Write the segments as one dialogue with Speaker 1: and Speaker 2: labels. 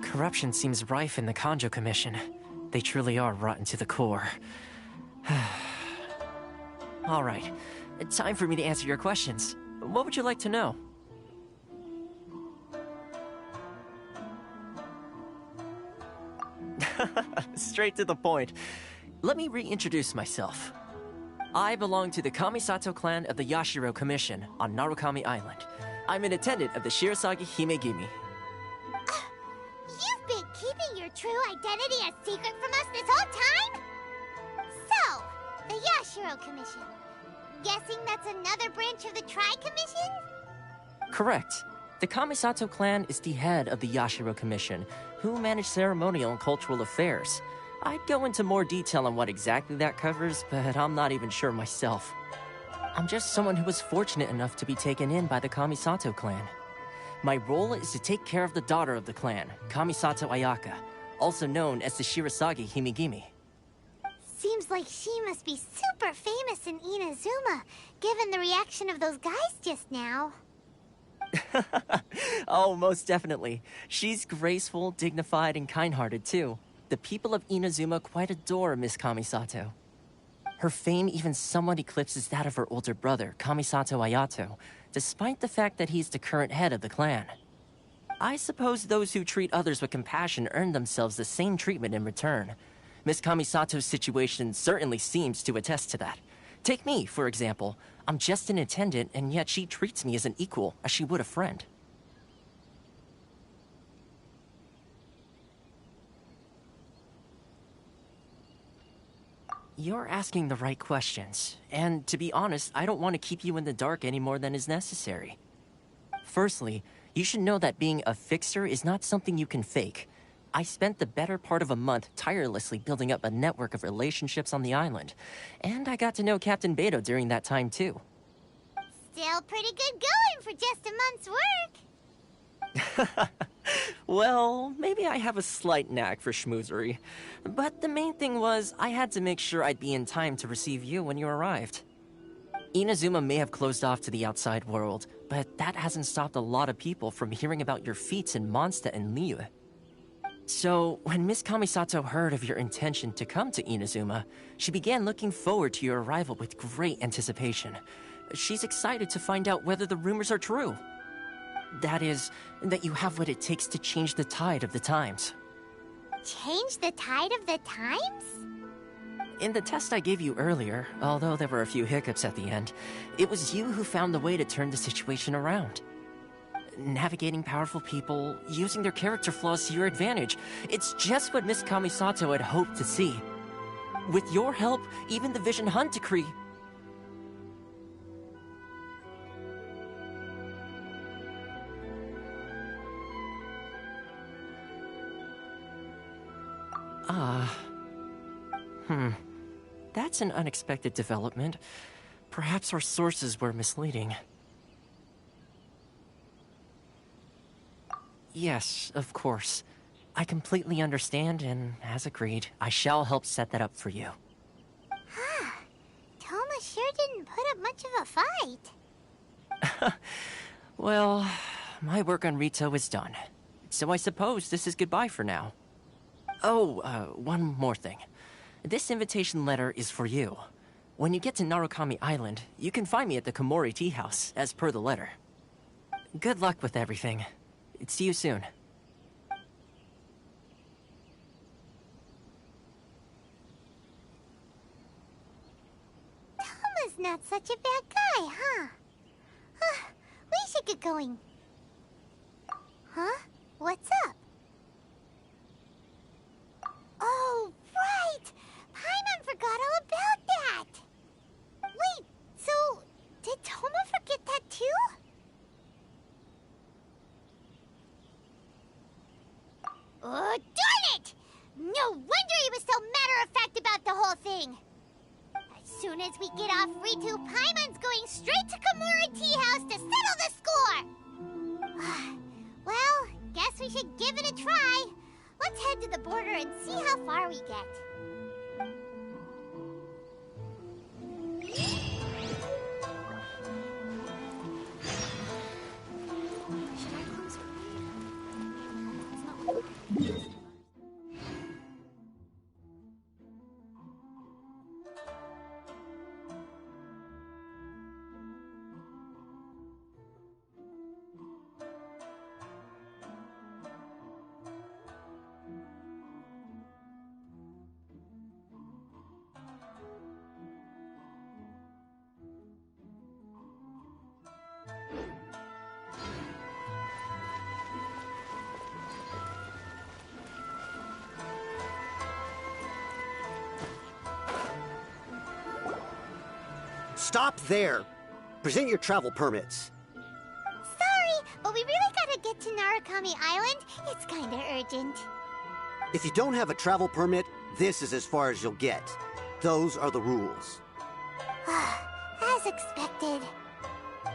Speaker 1: Corruption seems rife in the Kanjo Commission. They truly are rotten to the core. Alright, time for me to answer your questions. What would you like to know? Straight to the point. Let me reintroduce myself. I belong to the Kamisato clan of the Yashiro Commission on Narukami Island. I'm an attendant of the Shirasagi Himegimi.
Speaker 2: You've been keeping your true identity a secret from us this whole time? So, the Yashiro Commission. Guessing that's another branch of the Tri-Commission?
Speaker 1: Correct. The Kamisato clan is the head of the Yashiro Commission, who manage ceremonial and cultural affairs. I'd go into more detail on what exactly that covers, but I'm not even sure myself. I'm just someone who was fortunate enough to be taken in by the Kamisato clan. My role is to take care of the daughter of the clan, Kamisato Ayaka, also known as the Shirasagi Himegimi.
Speaker 2: Seems like she must be super famous in Inazuma, given the reaction of those guys just now.
Speaker 1: Oh, most definitely. She's graceful, dignified, and kind-hearted, too. The people of Inazuma quite adore Miss Kamisato. Her fame even somewhat eclipses that of her older brother, Kamisato Ayato, despite the fact that he's the current head of the clan. I suppose those who treat others with compassion earn themselves the same treatment in return. Miss Kamisato's situation certainly seems to attest to that. Take me, for example. I'm just an attendant, and yet she treats me as an equal, as she would a friend. You're asking the right questions, and to be honest, I don't want to keep you in the dark any more than is necessary. Firstly, you should know that being a fixer is not something you can fake. I spent the better part of a month tirelessly building up a network of relationships on the island, and I got to know Captain Beto during that time too.
Speaker 2: Still pretty good going for just a month's work.
Speaker 1: Well, maybe I have a slight knack for schmoozery, but the main thing was I had to make sure I'd be in time to receive you when you arrived. Inazuma may have closed off to the outside world, but that hasn't stopped a lot of people from hearing about your feats in Mondstadt and Liyue. So, when Miss Kamisato heard of your intention to come to Inazuma, she began looking forward to your arrival with great anticipation. She's excited to find out whether the rumors are true. That is, that you have what it takes to change the tide of the times.
Speaker 2: change the tide of the times?
Speaker 1: In the test I gave you earlier, although there were a few hiccups at the end, it was you who found the way to turn the situation around. Navigating powerful people, using their character flaws to your advantage. It's just what Miss Kamisato had hoped to see. With your help, even the Vision Hunt decree... That's an unexpected development. Perhaps our sources were misleading. Yes, of course. I completely understand, and as agreed, I shall help set that up for you.
Speaker 2: Toma sure didn't put up much of a fight.
Speaker 1: Well, my work on Rito is done. So I suppose this is goodbye for now. Oh, one more thing. This invitation letter is for you. When you get to Narukami Island, you can find me at the Komori Tea House, as per the letter. Good luck with everything. See you soon.
Speaker 2: Toma's not such a bad guy, huh? We should get going. Huh? What's up? Oh, right! Paimon forgot all about that! Wait, so... did Toma forget that too? Oh, darn it! No wonder he was so matter-of-fact about the whole thing! As soon as we get off Ritu, Paimon's going straight to Komori Tea House to settle the score! Well, guess we should give it a try. Let's head to the border and see how far we get. Should I close her? It's not like...
Speaker 3: Stop there! Present your travel permits.
Speaker 2: Sorry, but we really gotta get to Narukami Island. It's kinda urgent.
Speaker 3: If you don't have a travel permit, this is as far as you'll get. Those are the rules.
Speaker 2: As expected.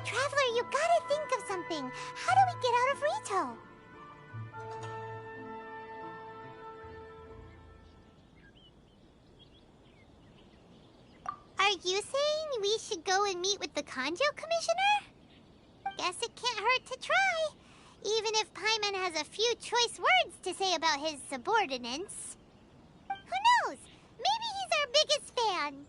Speaker 2: Traveler, you gotta think of something. How do we get out of Rito? Are you saying we should go and meet with the Kanjo Commissioner? Guess it can't hurt to try. Even if Paimon has a few choice words to say about his subordinates. Who knows? Maybe he's our biggest fan.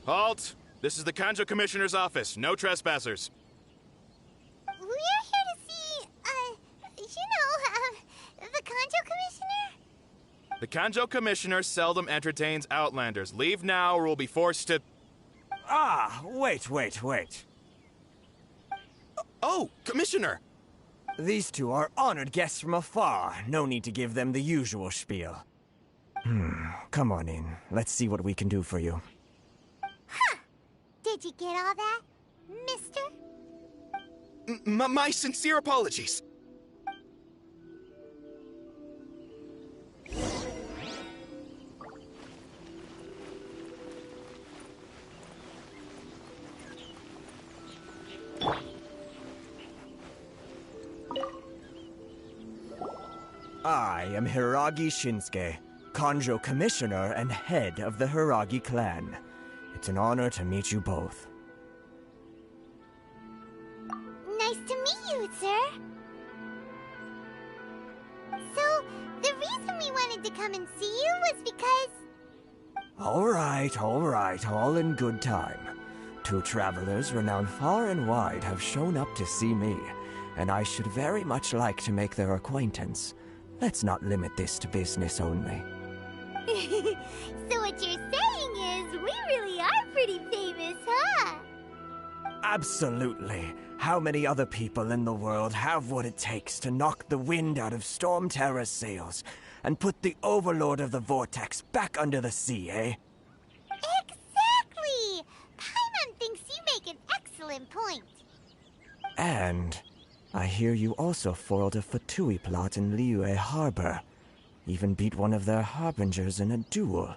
Speaker 4: Halt! This is the Kanjo Commissioner's office. No trespassers.
Speaker 2: We're here to see, the Kanjo Commissioner?
Speaker 4: The Kanjo Commissioner seldom entertains Outlanders. Leave now or we'll be forced to...
Speaker 5: Ah, wait.
Speaker 4: Oh, Commissioner!
Speaker 5: These two are honored guests from afar. No need to give them the usual spiel. Come on in. Let's see what we can do for you.
Speaker 2: Did you get all that, mister?
Speaker 4: My sincere apologies.
Speaker 5: I am Hiragi Shinsuke, Kanjo Commissioner and head of the Hiragi clan. It's an honor to meet you both.
Speaker 2: Nice to meet you, sir. So, the reason we wanted to come and see you was because...
Speaker 5: All right, all in good time. 2 travelers renowned far and wide have shown up to see me, and I should very much like to make their acquaintance. Let's not limit this to business only.
Speaker 2: So what you're saying is, we really are pretty famous, huh?
Speaker 5: Absolutely. How many other people in the world have what it takes to knock the wind out of Storm Terror's sails and put the Overlord of the Vortex back under the sea, eh?
Speaker 2: Exactly! Paimon thinks you make an excellent point.
Speaker 5: And I hear you also foiled a Fatui plot in Liyue Harbor. Even beat one of their harbingers in a duel.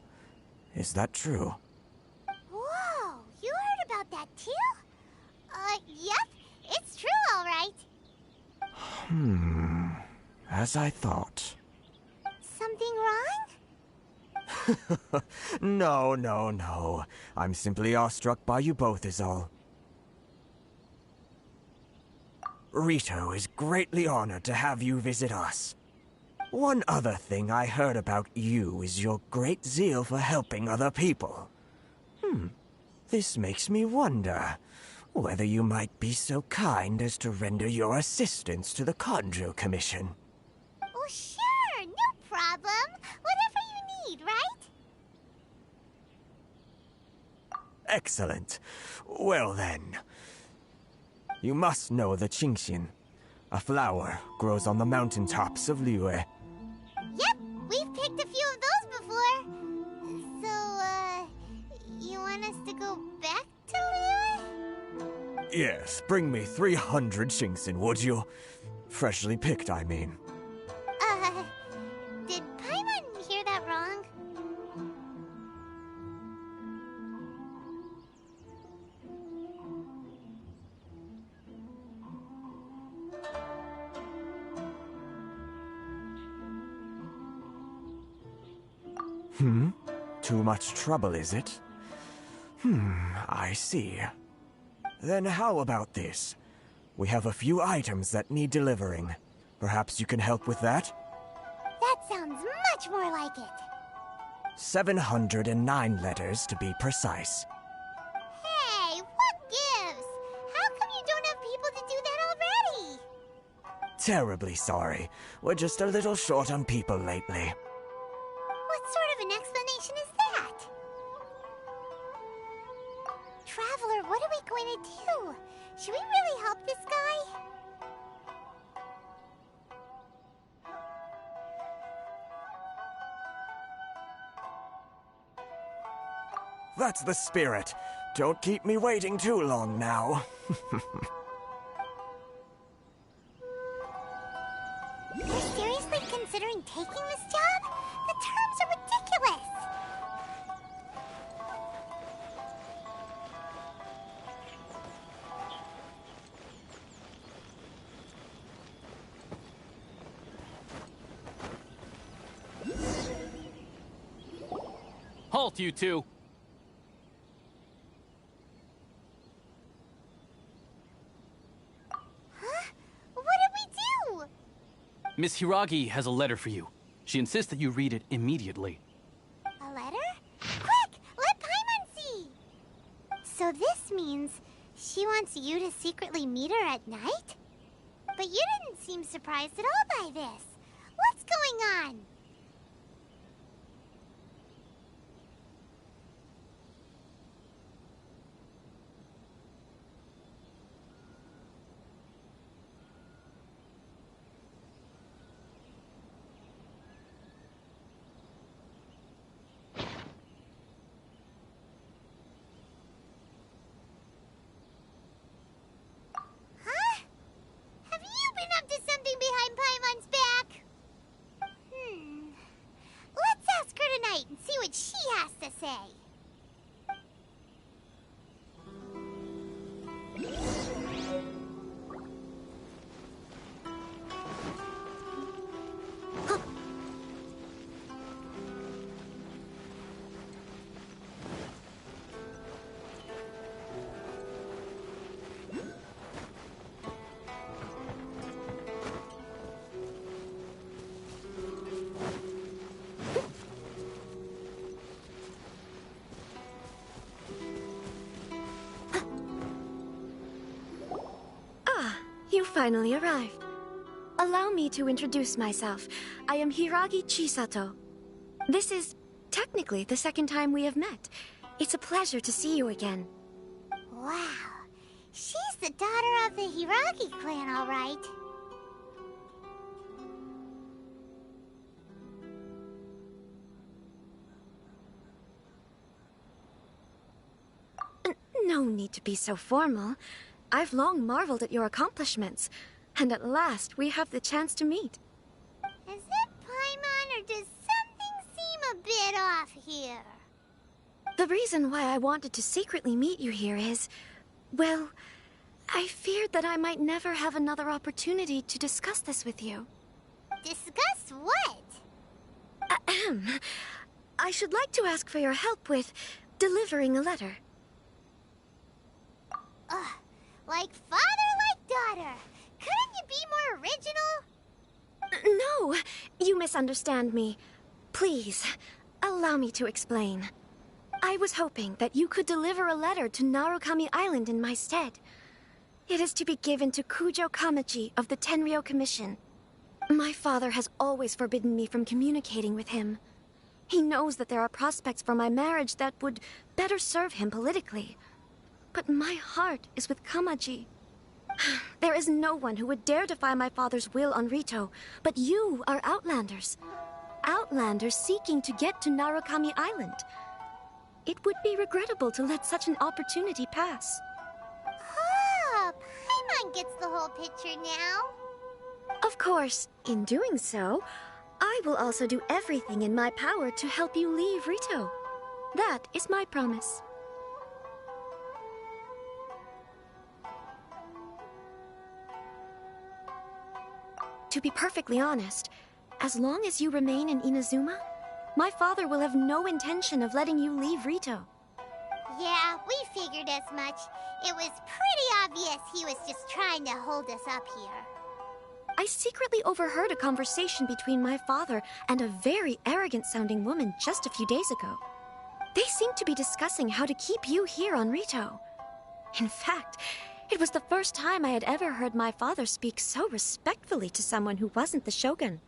Speaker 5: Is that true?
Speaker 2: Whoa, you heard about that too? Yep, it's true, all right.
Speaker 5: As I thought.
Speaker 2: Something wrong?
Speaker 5: No. I'm simply awestruck by you both is all. Rito is greatly honored to have you visit us. One other thing I heard about you is your great zeal for helping other people. This makes me wonder whether you might be so kind as to render your assistance to the Conjo Commission.
Speaker 2: Oh, sure, no problem. Whatever you need, right?
Speaker 5: Excellent. Well then, you must know the Gension. A flower grows on the mountaintops of Liyue.
Speaker 2: Yep, we've picked a few of those before. So, you want us to go back to Liyue?
Speaker 5: Yes, bring me 300 Gension, would you? Freshly picked, I mean.
Speaker 2: Did Paimon hear that wrong?
Speaker 5: Too much trouble, is it? I see. Then how about this? We have a few items that need delivering. Perhaps you can help with that?
Speaker 2: That sounds much more like it.
Speaker 5: 709 letters to be precise.
Speaker 2: Hey, what gives? How come you don't have people to do that already?
Speaker 5: Terribly sorry. We're just a little short on people lately.
Speaker 2: What sort of an explanation is that? Traveler, what are we going to do? Should we really help this guy?
Speaker 5: That's the spirit. Don't keep me waiting too long now.
Speaker 2: You're seriously considering taking this job? The terms are ridiculous.
Speaker 6: Halt, you two!
Speaker 2: Huh? What did we do?
Speaker 6: Miss Hiragi has a letter for you. She insists that you read it immediately.
Speaker 2: A letter? Quick! Let Paimon see! So this means she wants you to secretly meet her at night? But you didn't seem surprised at all by this. What's going on? Have you been up to something behind Paimon's back?
Speaker 7: finally arrived. Allow me to introduce myself. I am Hiragi Chisato. This is technically the second time we have met. It's a pleasure to see you again.
Speaker 2: Wow. She's the daughter of the Hiragi clan, all right.
Speaker 7: No need to be so formal. I've long marveled at your accomplishments, and at last we have the chance to meet.
Speaker 2: Is it Paimon, or does something seem a bit off here?
Speaker 7: The reason why I wanted to secretly meet you here is, well, I feared that I might never have another opportunity to discuss this with you.
Speaker 2: Discuss what?
Speaker 7: Ahem. I should like to ask for your help with delivering a letter.
Speaker 2: Like father, like daughter. Couldn't you be more original?
Speaker 7: No, you misunderstand me. Please, allow me to explain. I was hoping that you could deliver a letter to Narukami Island in my stead. It is to be given to Kujo Kamaji of the Tenryou Commission. My father has always forbidden me from communicating with him. He knows that there are prospects for my marriage that would better serve him politically. But my heart is with Kamaji. There is no one who would dare defy my father's will on Rito, but you are Outlanders. Outlanders seeking to get to Narukami Island. It would be regrettable to let such an opportunity pass.
Speaker 2: Oh, Paimon gets the whole picture now.
Speaker 7: Of course, in doing so, I will also do everything in my power to help you leave Rito. That is my promise. To be perfectly honest, as long as you remain in Inazuma, my father will have no intention of letting you leave Rito.
Speaker 2: Yeah, we figured as much. It was pretty obvious he was just trying to hold us up here.
Speaker 7: I secretly overheard a conversation between my father and a very arrogant-sounding woman just a few days ago. They seemed to be discussing how to keep you here on Rito. In fact, it was the first time I had ever heard my father speak so respectfully to someone who wasn't the Shogun.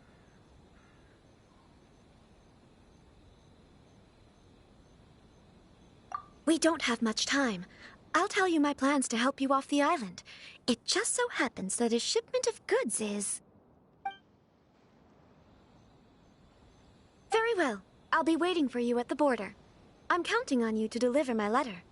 Speaker 7: We don't have much time. I'll tell you my plans to help you off the island. It just so happens that a shipment of goods is... Very well. I'll be waiting for you at the border. I'm counting on you to deliver my letter.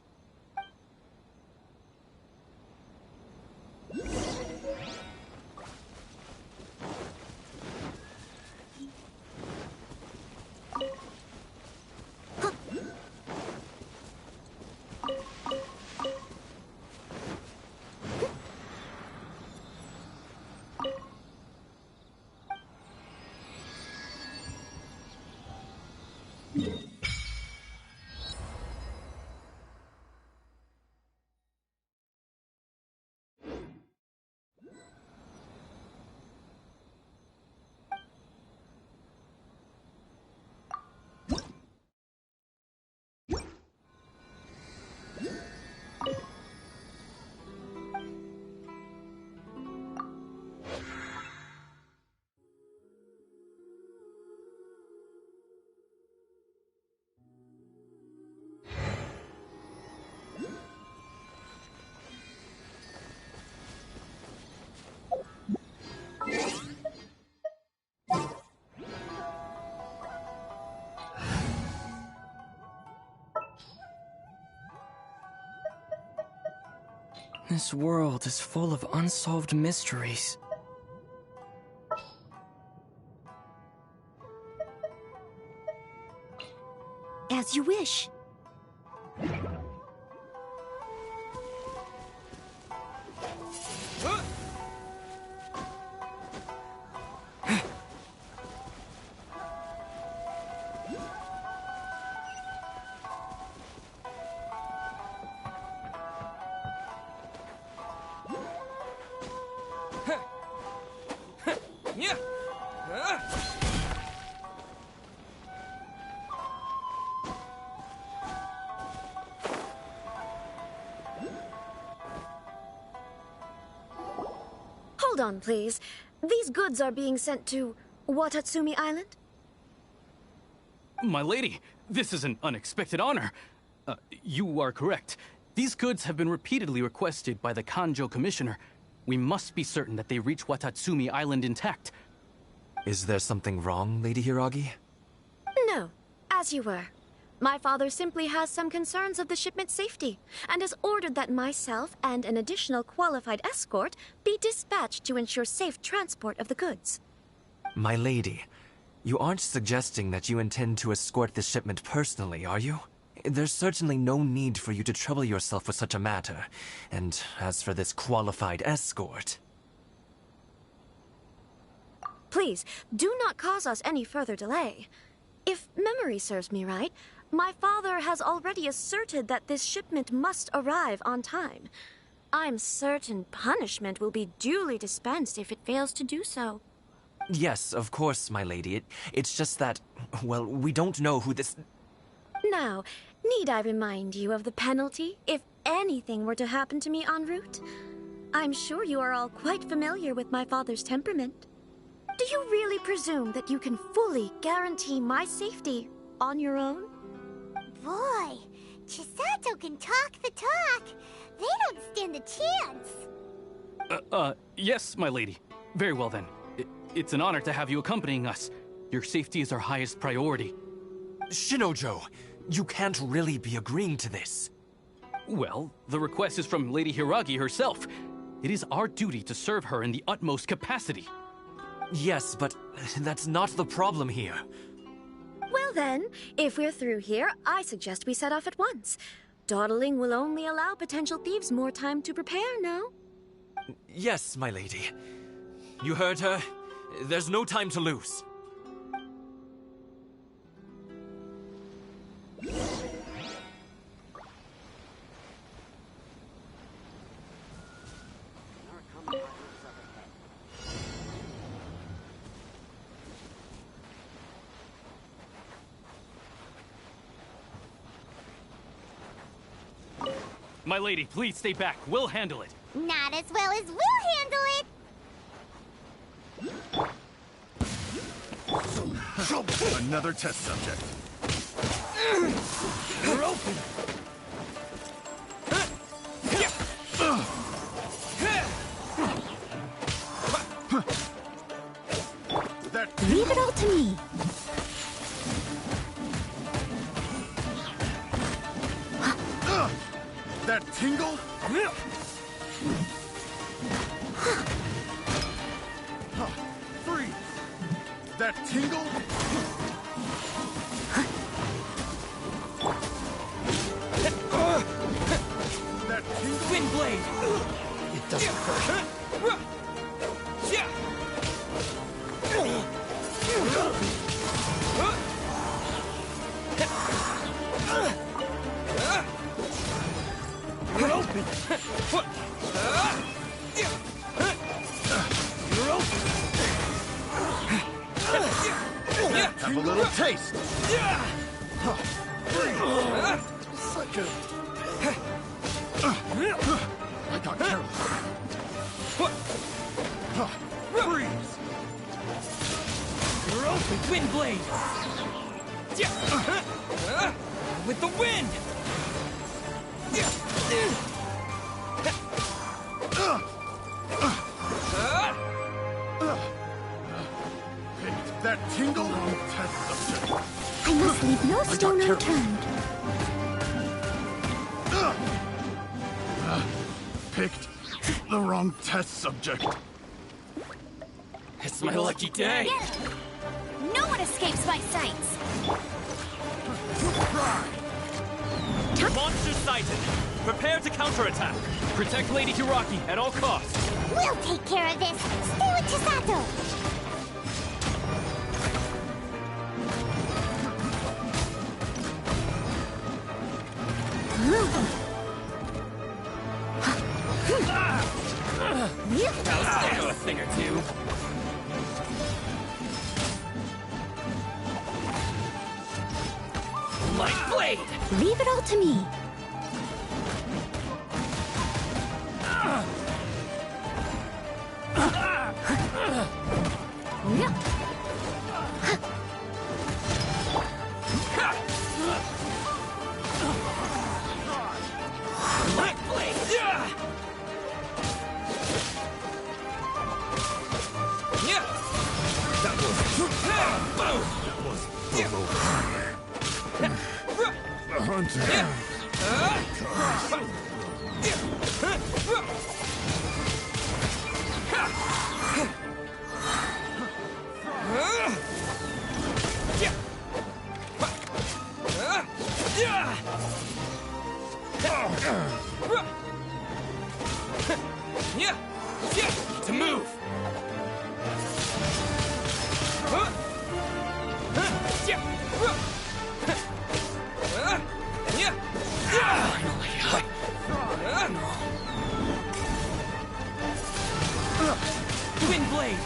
Speaker 8: This world is full of unsolved mysteries.
Speaker 7: As you wish. Hold on, please. These goods are being sent to Watatsumi Island?
Speaker 6: My lady, this is an unexpected honor. You are correct. These goods have been repeatedly requested by the Kanjo Commissioner. We must be certain that they reach Watatsumi Island intact.
Speaker 9: Is there something wrong, Lady Hiragi?
Speaker 7: No, as you were. My father simply has some concerns of the shipment's safety, and has ordered that myself and an additional qualified escort be dispatched to ensure safe transport of the goods.
Speaker 9: My lady, you aren't suggesting that you intend to escort this shipment personally, are you? There's certainly no need for you to trouble yourself with such a matter. And as for this qualified escort...
Speaker 7: Please, do not cause us any further delay. If memory serves me right, my father has already asserted that this shipment must arrive on time. I'm certain punishment will be duly dispensed if it fails to do so.
Speaker 9: Yes, of course, my lady. It's just that, well, we don't know who this...
Speaker 7: Now, need I remind you of the penalty if anything were to happen to me en route? I'm sure you are all quite familiar with my father's temperament. Do you really presume that you can fully guarantee my safety on your own?
Speaker 2: Boy, Chisato can talk the talk. They don't stand a chance.
Speaker 6: Yes, my lady. Very well then. It's an honor to have you accompanying us. Your safety is our highest priority.
Speaker 9: Shinojo, you can't really be agreeing to this.
Speaker 6: Well, the request is from Lady Hiragi herself. It is our duty to serve her in the utmost capacity.
Speaker 9: Yes, but that's not the problem here.
Speaker 7: Well then, if we're through here, I suggest we set off at once. Dawdling will only allow potential thieves more time to prepare, no?
Speaker 9: Yes, my lady. You heard her. There's no time to lose.
Speaker 6: My lady, please stay back. We'll handle it.
Speaker 2: Not as well as we'll handle it.
Speaker 4: Another test subject.
Speaker 6: You're open.
Speaker 2: Leave it all to me.
Speaker 4: That tingle? Freeze! That tingle? That tingle?
Speaker 6: Wind blade.
Speaker 4: It doesn't hurt.
Speaker 6: You're open. You're open.
Speaker 4: Have a little taste. Such a... I got careless. Freeze!
Speaker 6: You're open. Wind blade. With the wind.
Speaker 4: That tingle? Test subject.
Speaker 2: I must leave no stone unturned.
Speaker 4: Picked the wrong test subject.
Speaker 6: It's my lucky day.
Speaker 2: No one escapes my sights.
Speaker 6: Monster sighted. Prepare to counterattack. Protect Lady Hiragi at all costs.
Speaker 2: We'll take care of this. Stay with Chisato.
Speaker 6: I'll do a thing or two. Light blade!
Speaker 2: Leave it all to me.
Speaker 6: To move! Twin blade!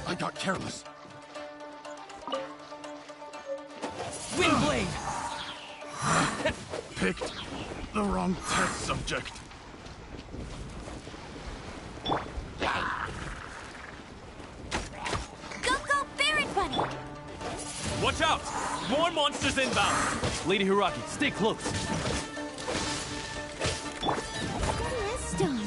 Speaker 10: I got careless.
Speaker 6: Wind blade!
Speaker 10: Picked the wrong test subject.
Speaker 2: Go, Barret Bunny!
Speaker 6: Watch out! More monsters inbound! Lady Hiragi, stay close.
Speaker 2: Stone.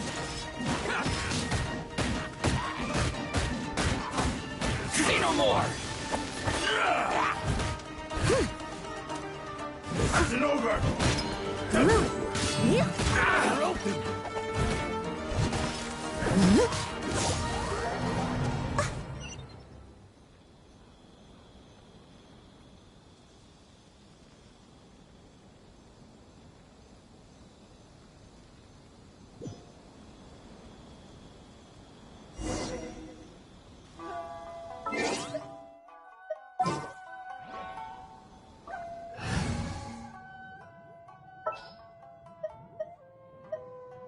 Speaker 6: Say no more!
Speaker 10: This isn't over! They're open!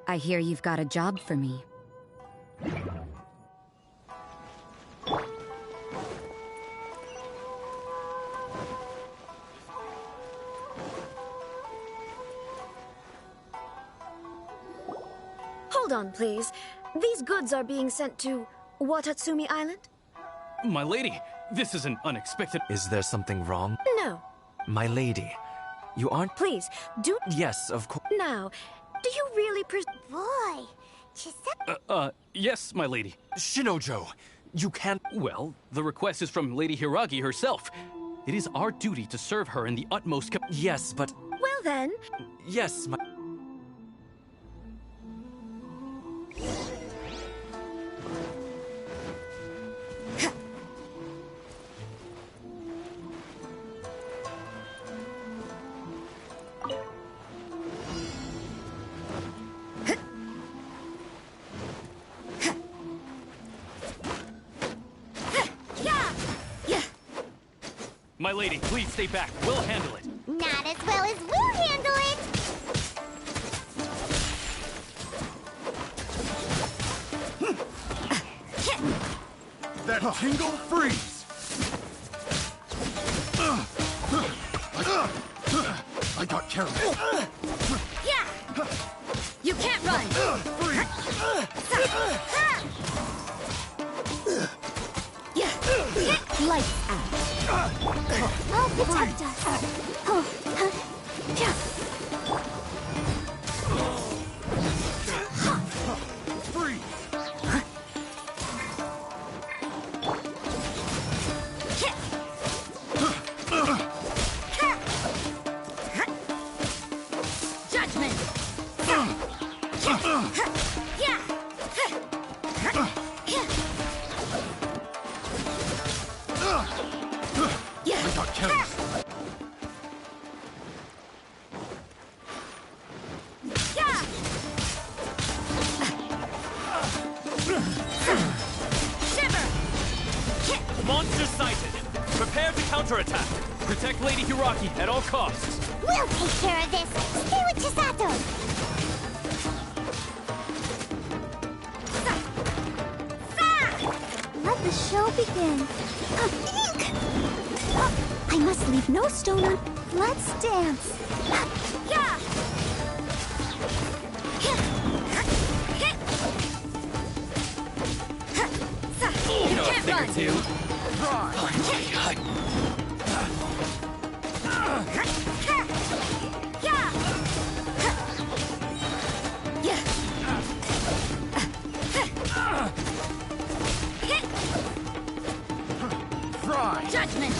Speaker 11: I hear you've got a job for me.
Speaker 7: Hold on, please. These goods are being sent to Watatsumi Island?
Speaker 6: My lady, this is an unexpected...
Speaker 9: Is there something wrong?
Speaker 7: No.
Speaker 9: My lady, you aren't...
Speaker 7: Please, do...
Speaker 9: Yes, of course.
Speaker 7: Now, do you really
Speaker 2: Boy, Giuseppe...
Speaker 6: yes, my lady.
Speaker 9: Shinojo, you can't...
Speaker 6: Well, the request is from Lady Hiragi herself. It is our duty to serve her in the utmost
Speaker 9: Yes, but...
Speaker 7: Well then...
Speaker 9: Yes, my...
Speaker 6: My lady, please stay back. We'll handle it.
Speaker 2: Not as well as we'll handle it!
Speaker 10: That tingle freeze! I got careless.
Speaker 11: Yeah! You can't run! Yeah! Lights out.
Speaker 2: I'll protect us.
Speaker 10: Freeze!
Speaker 11: Judgment! Yeah! Shiver!
Speaker 6: Monster sighted! Prepare to counterattack! Protect Lady Hiraki at all costs!
Speaker 2: We'll take care of this. Stay with Chisato. Let the show begin. Ink! I must leave no stone un... Let's dance.
Speaker 11: Yeah! You can't run! Judgment!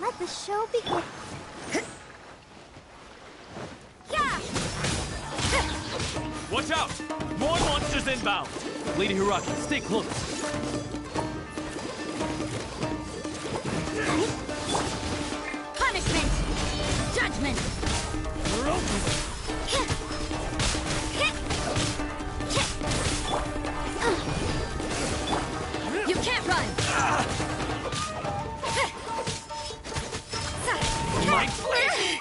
Speaker 2: Let the show begin.
Speaker 6: Watch out! More monsters inbound! Lady Hiraki, stay close.
Speaker 11: Punishment! Judgment! You can't run!
Speaker 6: My blade!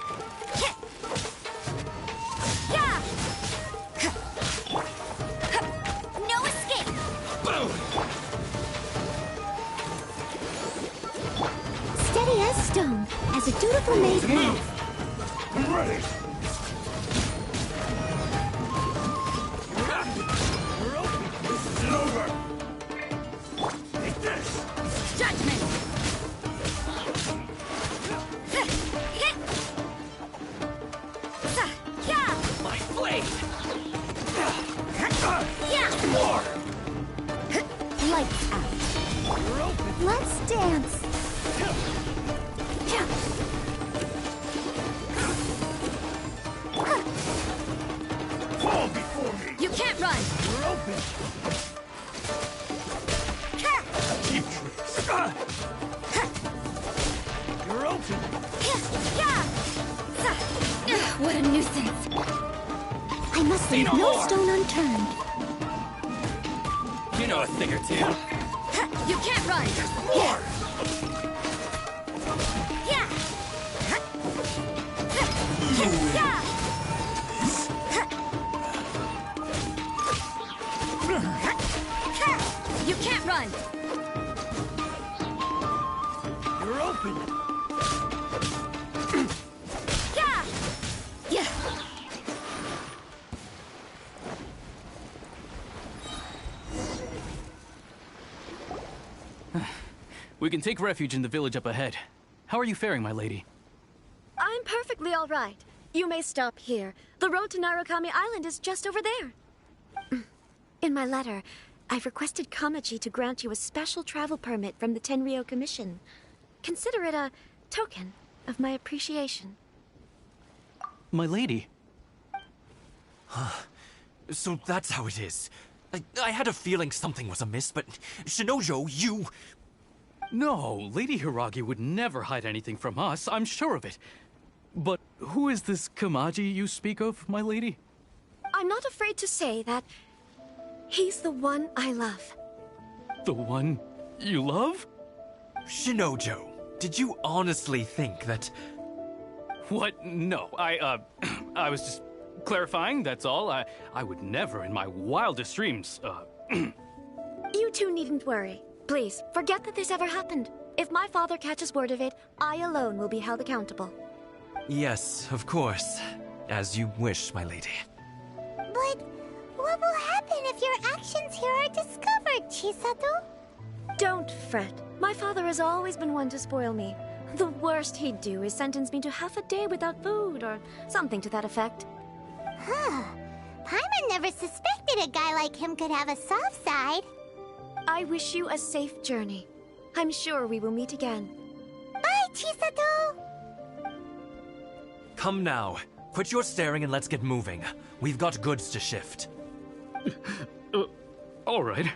Speaker 2: No escape. Steady as stone, as a dutiful maid will.
Speaker 10: I'm ready. This isn't over. Take this.
Speaker 11: Judgment!
Speaker 6: My blade!
Speaker 10: More.
Speaker 2: Lights out. Let's dance.
Speaker 10: Fall before me.
Speaker 11: You can't run!
Speaker 10: You're open. Keep tricks. You're open.
Speaker 11: What a nuisance!
Speaker 2: I must leave no stone unturned.
Speaker 6: You know a thing or two.
Speaker 11: You can't run!
Speaker 10: More.
Speaker 11: You can't run!
Speaker 10: You're open.
Speaker 11: Yeah!
Speaker 6: We can take refuge in the village up ahead. How are you faring, my lady?
Speaker 7: I'm perfectly all right. You may stop here. The road to Narukami Island is just over there. In my letter, I've requested Kamaji to grant you a special travel permit from the Tenryou Commission. Consider it a token of my appreciation.
Speaker 6: My lady?
Speaker 9: So that's how it is. I had a feeling something was amiss, but Shinojo, you...
Speaker 6: No, Lady Hiragi would never hide anything from us, I'm sure of it. But who is this Kamaji you speak of, my lady?
Speaker 7: I'm not afraid to say that he's the one I love.
Speaker 6: The one you love?
Speaker 9: Shinojo, did you honestly think that...
Speaker 6: What? No, I was just clarifying, that's all. I would never in my wildest dreams,
Speaker 7: You two needn't worry. Please, forget that this ever happened. If my father catches word of it, I alone will be held accountable.
Speaker 9: Yes, of course. As you wish, my lady.
Speaker 2: But what will happen if your actions here are discovered, Chisato?
Speaker 7: Don't fret. My father has always been one to spoil me. The worst he'd do is sentence me to half a day without food, or something to that effect.
Speaker 2: Huh. Paimon never suspected a guy like him could have a soft side.
Speaker 7: I wish you a safe journey. I'm sure we will meet again.
Speaker 2: Bye, Chisato!
Speaker 9: Come now. Quit your staring and let's get moving. We've got goods to shift.
Speaker 6: all right.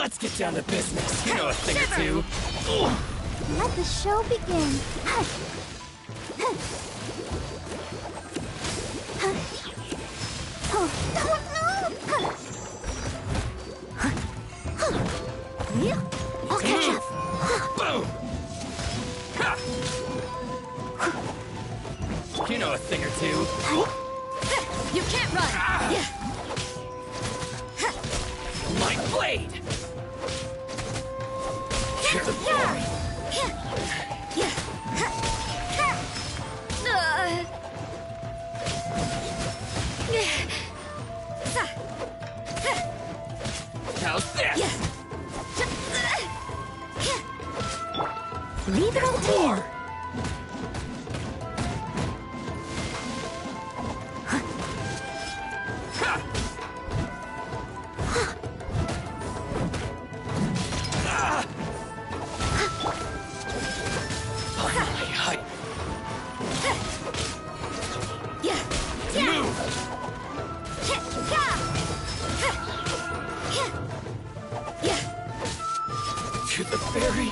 Speaker 8: Let's get down to business. You know a thing or two.
Speaker 2: Let the show begin. I'll catch up.
Speaker 8: Boom! Ha! You know a thing or two.
Speaker 11: You can't run!
Speaker 8: My blade! To the glory! How's this?
Speaker 2: Leave it all to you.
Speaker 8: To the very...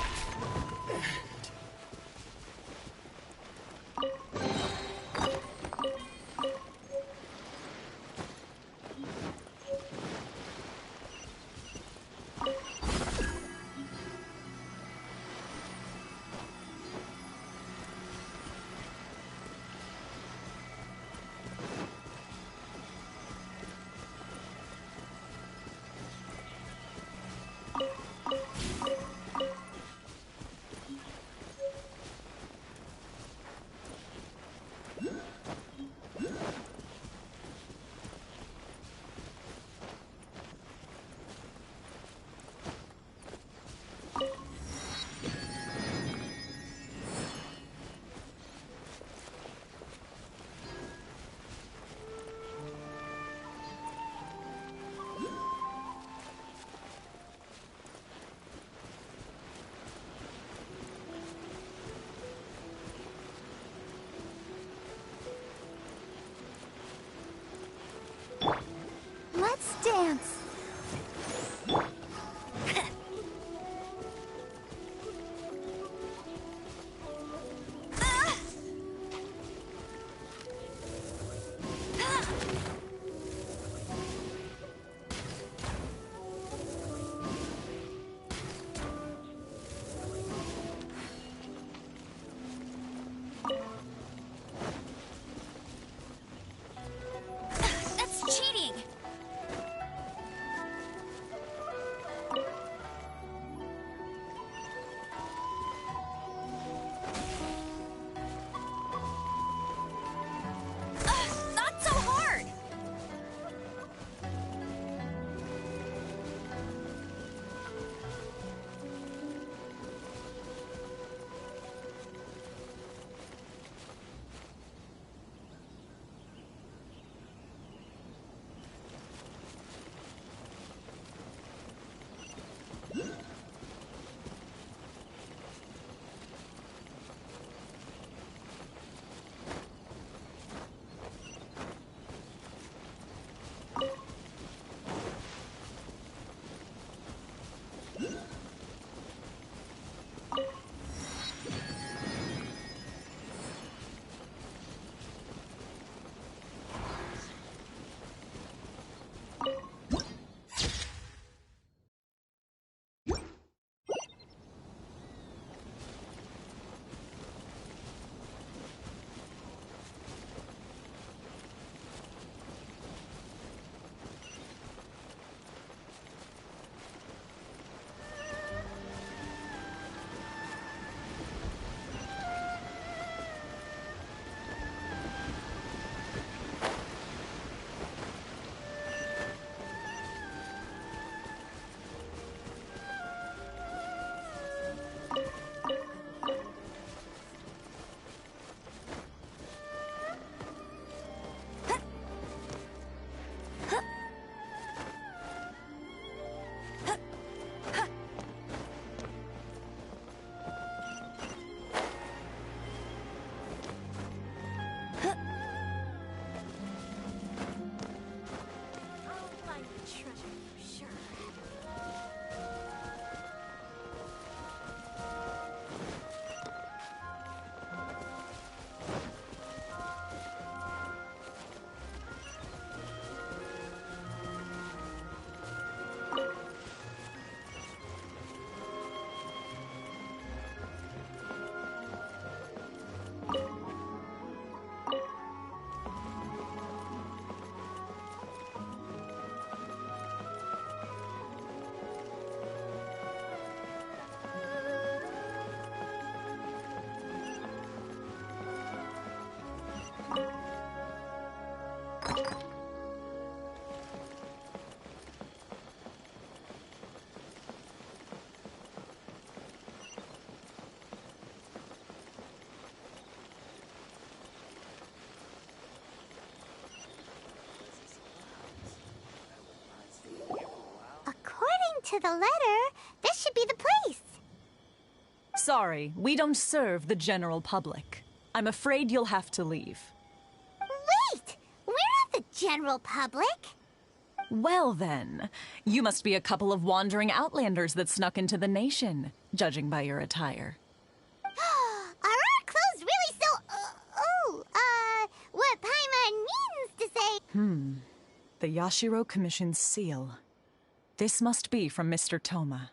Speaker 2: to the letter, this should be the place.
Speaker 12: Sorry, we don't serve the general public. I'm afraid you'll have to leave.
Speaker 2: Wait! We're not the general public.
Speaker 12: Well then, you must be a couple of wandering outlanders that snuck into the nation, judging by your attire.
Speaker 2: Are our clothes really so... what Paimon means to say...
Speaker 12: The Yashiro Commission's seal. This must be from Mr. Toma.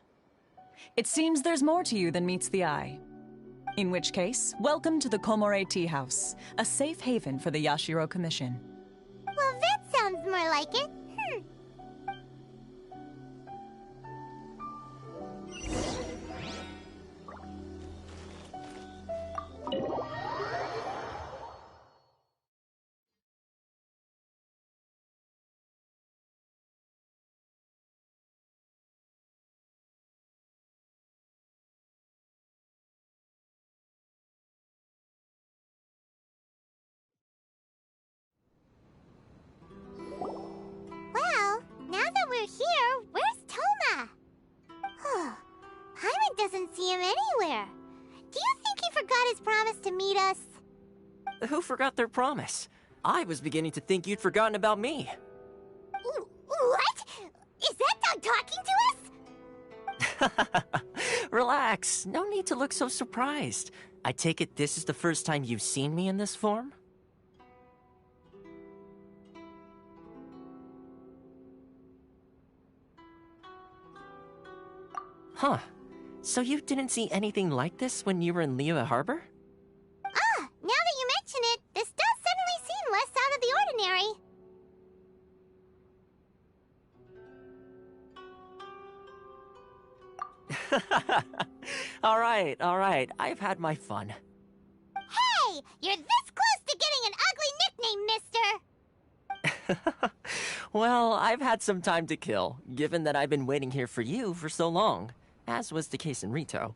Speaker 12: It seems there's more to you than meets the eye. In which case, welcome to the Komore Tea House, a safe haven for the Yashiro Commission.
Speaker 2: Well, that sounds more like it. Well, now that we're here, where's Toma? Paimon doesn't see him anywhere. Do you think he forgot his promise to meet us?
Speaker 1: Who forgot their promise? I was beginning to think you'd forgotten about me.
Speaker 2: What? Is that dog talking to us?
Speaker 1: Relax. No need to look so surprised. I take it this is the first time you've seen me in this form? Huh. So you didn't see anything like this when you were in Liyue Harbor?
Speaker 2: Now that you mention it, this does suddenly seem less out of the ordinary.
Speaker 1: All right. I've had my fun.
Speaker 2: Hey! You're this close to getting an ugly nickname, mister!
Speaker 1: Well, I've had some time to kill, given that I've been waiting here for you for so long, as was the case in Rito.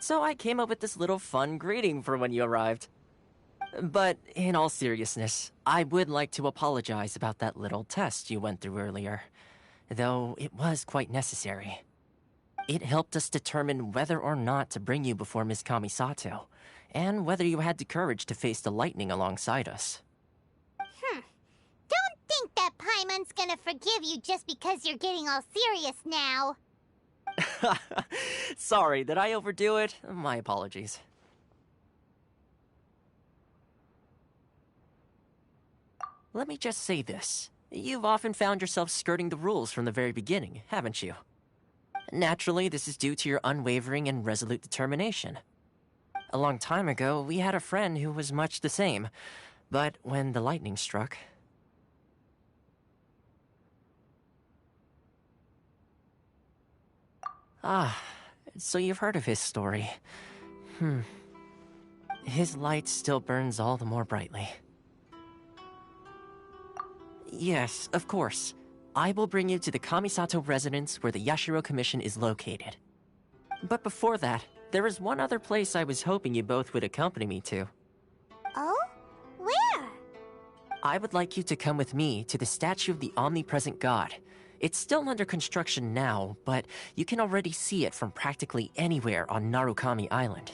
Speaker 1: So I came up with this little fun greeting for when you arrived. But in all seriousness, I would like to apologize about that little test you went through earlier, though it was quite necessary. It helped us determine whether or not to bring you before Miss Kamisato, and whether you had the courage to face the lightning alongside us.
Speaker 2: Don't think that Paimon's gonna forgive you just because you're getting all serious now.
Speaker 1: Sorry, did I overdo it? My apologies. Let me just say this. You've often found yourself skirting the rules from the very beginning, haven't you? Naturally, this is due to your unwavering and resolute determination. A long time ago, we had a friend who was much the same, but when the lightning struck... so you've heard of his story. His light still burns all the more brightly. Yes, of course. I will bring you to the Kamisato residence where the Yashiro Commission is located. But before that, there is one other place I was hoping you both would accompany me to.
Speaker 2: Oh? Where?
Speaker 1: I would like you to come with me to the statue of the omnipresent god. It's still under construction now, but you can already see it from practically anywhere on Narukami Island.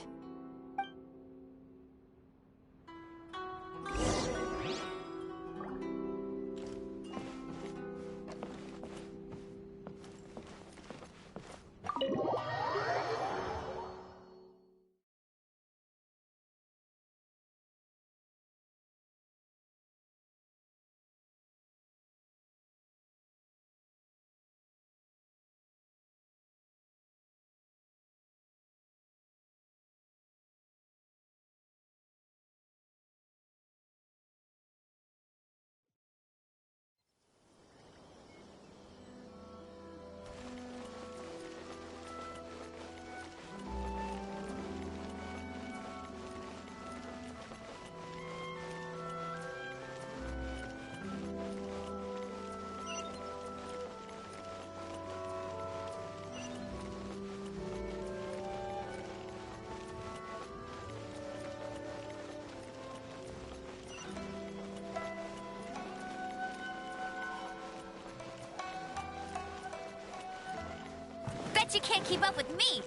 Speaker 11: Bet you can't keep up with me.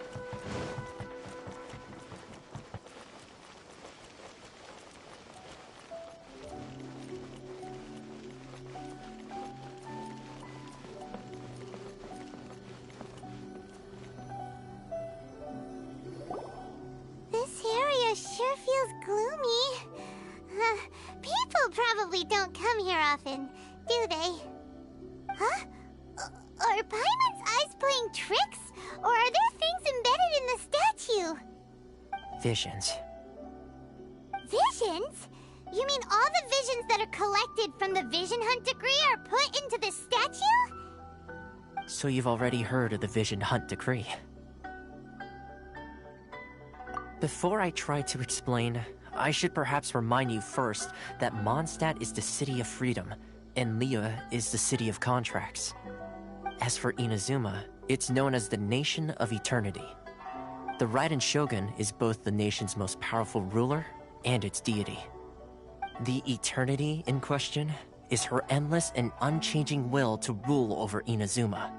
Speaker 2: This area sure feels gloomy. People probably don't come here often, do they? Huh? Are Paimon's eyes playing tricks? Or are there things embedded in the statue?
Speaker 1: Visions.
Speaker 2: Visions? You mean all the visions that are collected from the Vision Hunt decree are put into the statue?
Speaker 1: So you've already heard of the Vision Hunt decree. Before I try to explain, I should perhaps remind you first that Mondstadt is the city of freedom, and Liyue is the city of contracts. As for Inazuma, it's known as the Nation of Eternity. The Raiden Shogun is both the nation's most powerful ruler and its deity. The Eternity in question is her endless and unchanging will to rule over Inazuma.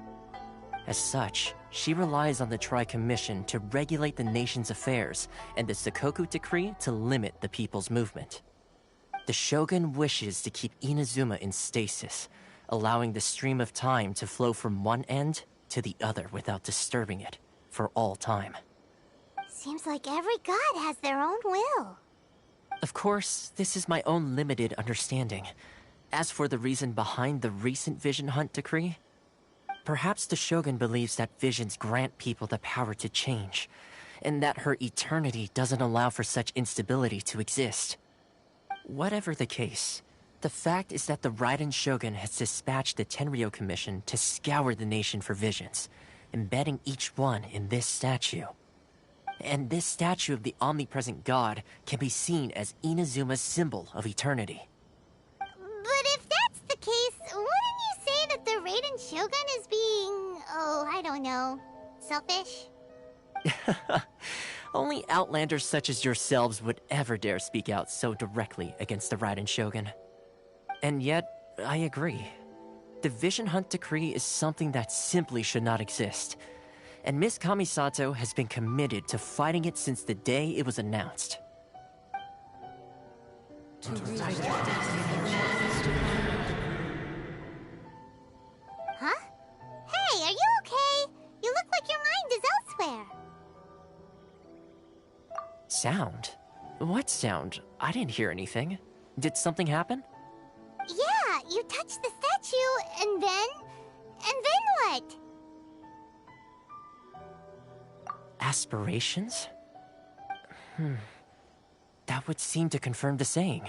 Speaker 1: As such, she relies on the Tri-Commission to regulate the nation's affairs and the Sakoku Decree to limit the people's movement. The Shogun wishes to keep Inazuma in stasis, allowing the stream of time to flow from one end to the other without disturbing it for all time.
Speaker 2: Seems like every god has their own will.
Speaker 1: Of course, this is my own limited understanding. As for the reason behind the recent Vision Hunt decree, perhaps the Shogun believes that visions grant people the power to change, and that her eternity doesn't allow for such instability to exist. Whatever the case, the fact is that the Raiden Shogun has dispatched the Tenryo Commission to scour the nation for visions, embedding each one in this statue. And this statue of the omnipresent god can be seen as Inazuma's symbol of eternity.
Speaker 2: But if that's the case, wouldn't you say that the Raiden Shogun is being, I don't know, selfish?
Speaker 1: Only outlanders such as yourselves would ever dare speak out so directly against the Raiden Shogun. And yet, I agree. The Vision Hunt decree is something that simply should not exist. And Miss Kamisato has been committed to fighting it since the day it was announced.
Speaker 2: Huh? Hey, are you okay? You look like your mind is elsewhere.
Speaker 1: Sound? What sound? I didn't hear anything. Did something happen?
Speaker 2: Yeah, you touched the statue, and then what?
Speaker 1: Aspirations? That would seem to confirm the saying.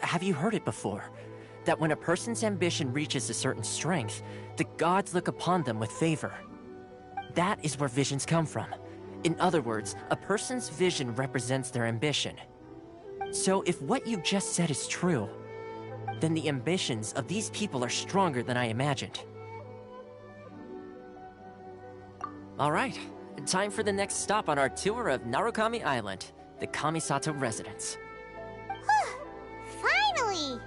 Speaker 1: Have you heard it before? That when a person's ambition reaches a certain strength, the gods look upon them with favor. That is where visions come from. In other words, a person's vision represents their ambition. So if what you just said is true, then the ambitions of these people are stronger than I imagined. All right, time for the next stop on our tour of Narukami Island, the Kamisato residence.
Speaker 2: Finally!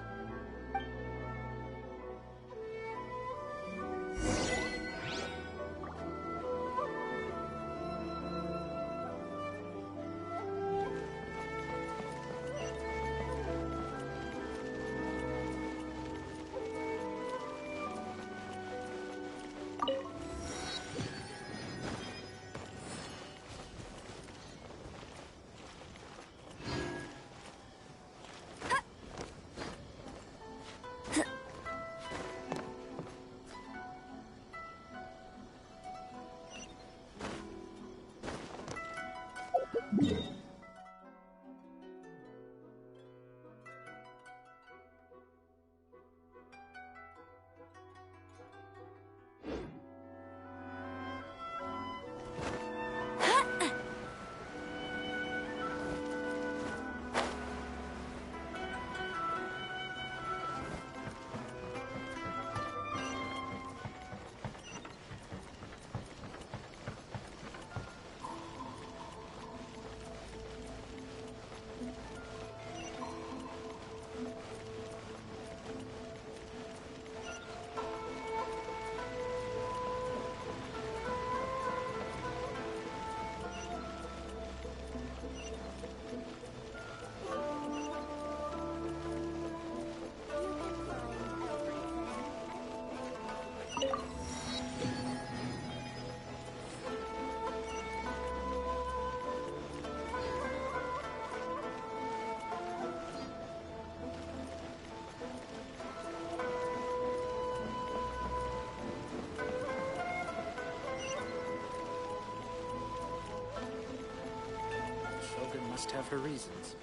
Speaker 13: must have her reasons.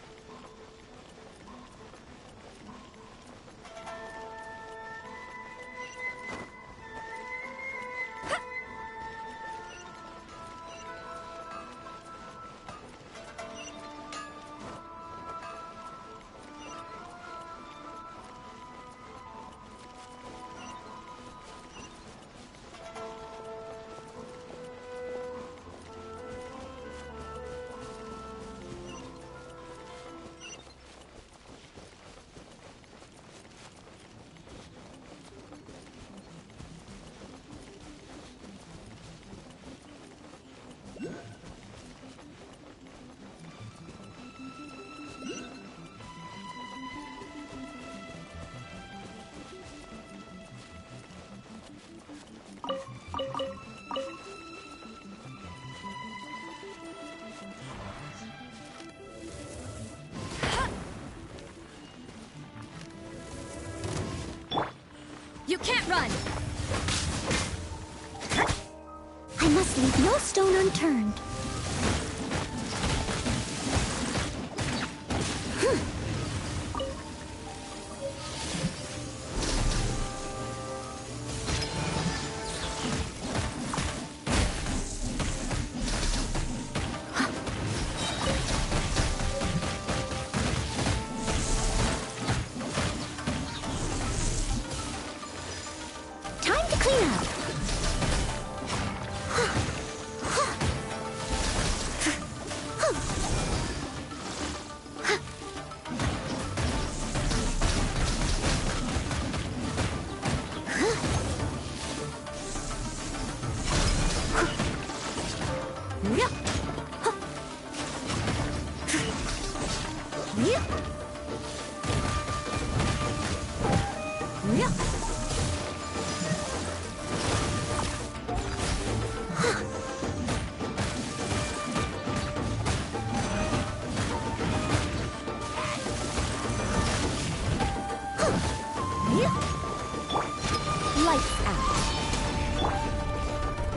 Speaker 11: You can't run!
Speaker 2: I must leave no stone unturned. Time to clean up. Lights out.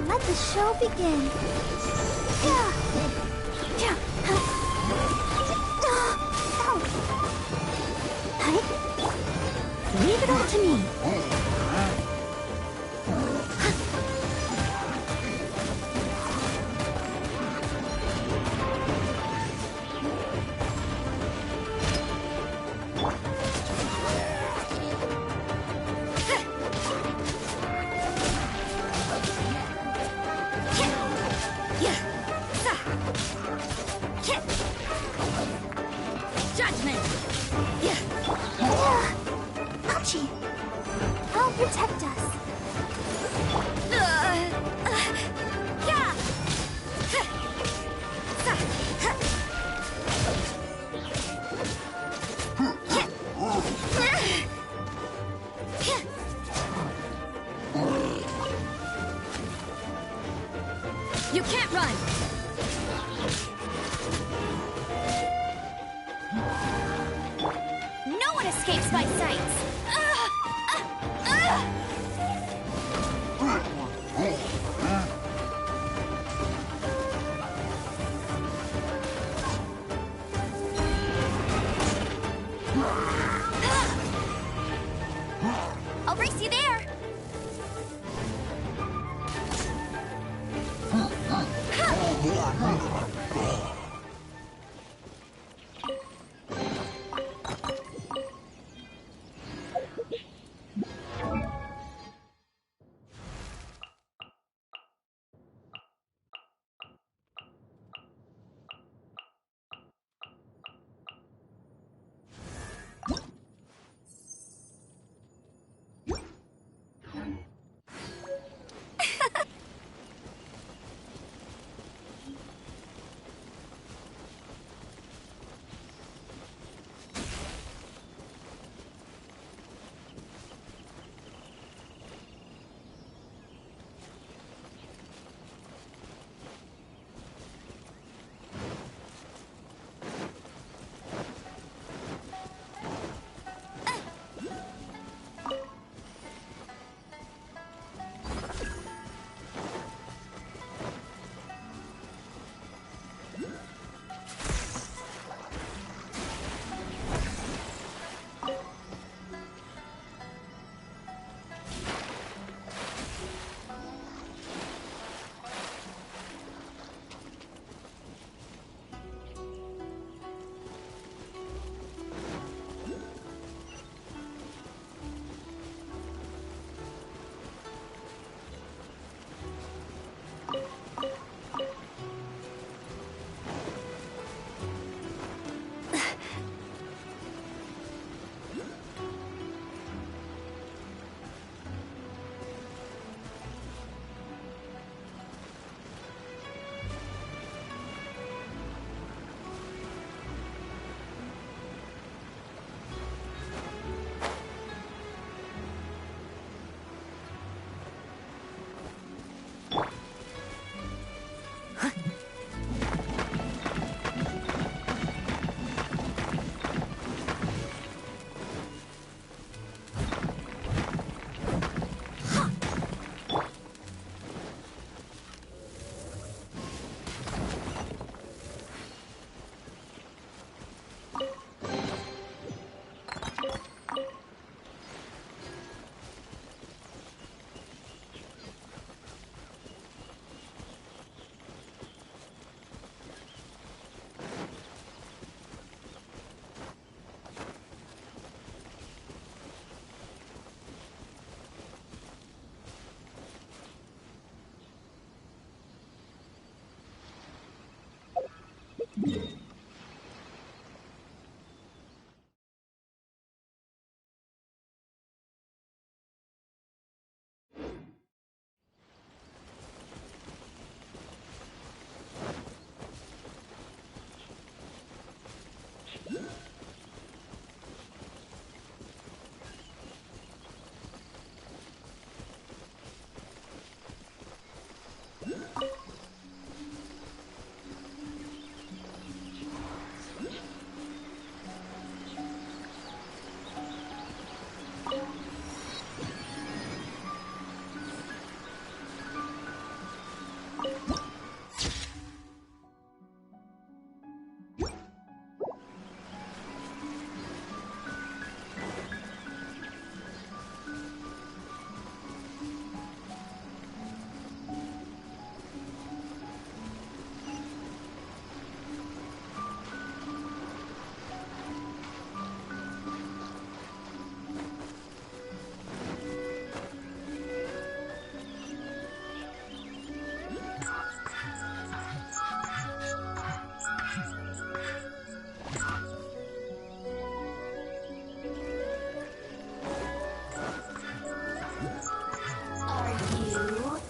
Speaker 2: Let the show begin. Leave it all to me.
Speaker 11: Judgment!
Speaker 2: Ouchie! I'll protect us.
Speaker 11: You can't run!
Speaker 2: No one escapes my sights. I'll race you there.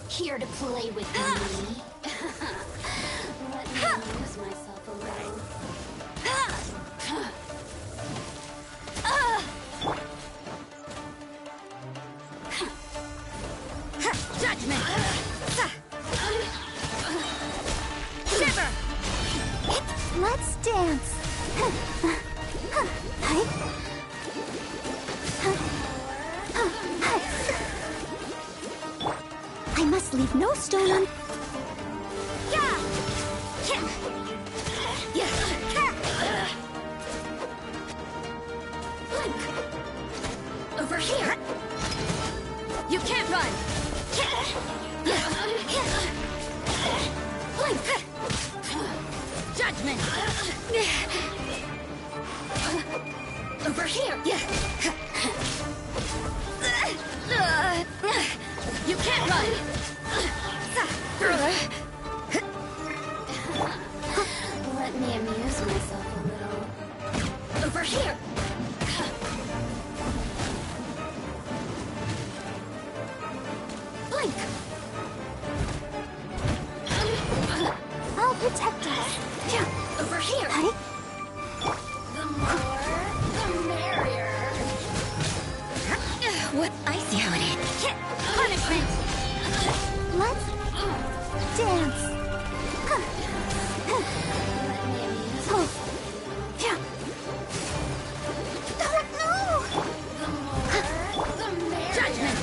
Speaker 2: Here to play with me. Let me amuse myself a little.
Speaker 11: Judgment! Shiver!
Speaker 2: Let's dance. I must leave no stone un...
Speaker 11: Over here! You can't run! Judgment! Over here! You can't run!
Speaker 2: Let me amuse myself a little.
Speaker 11: Over here! Blink!
Speaker 2: I'll protect us.
Speaker 11: Over here! The more, the merrier. What? I see how it is. Punishment!
Speaker 2: Let's dance.
Speaker 11: Judgment!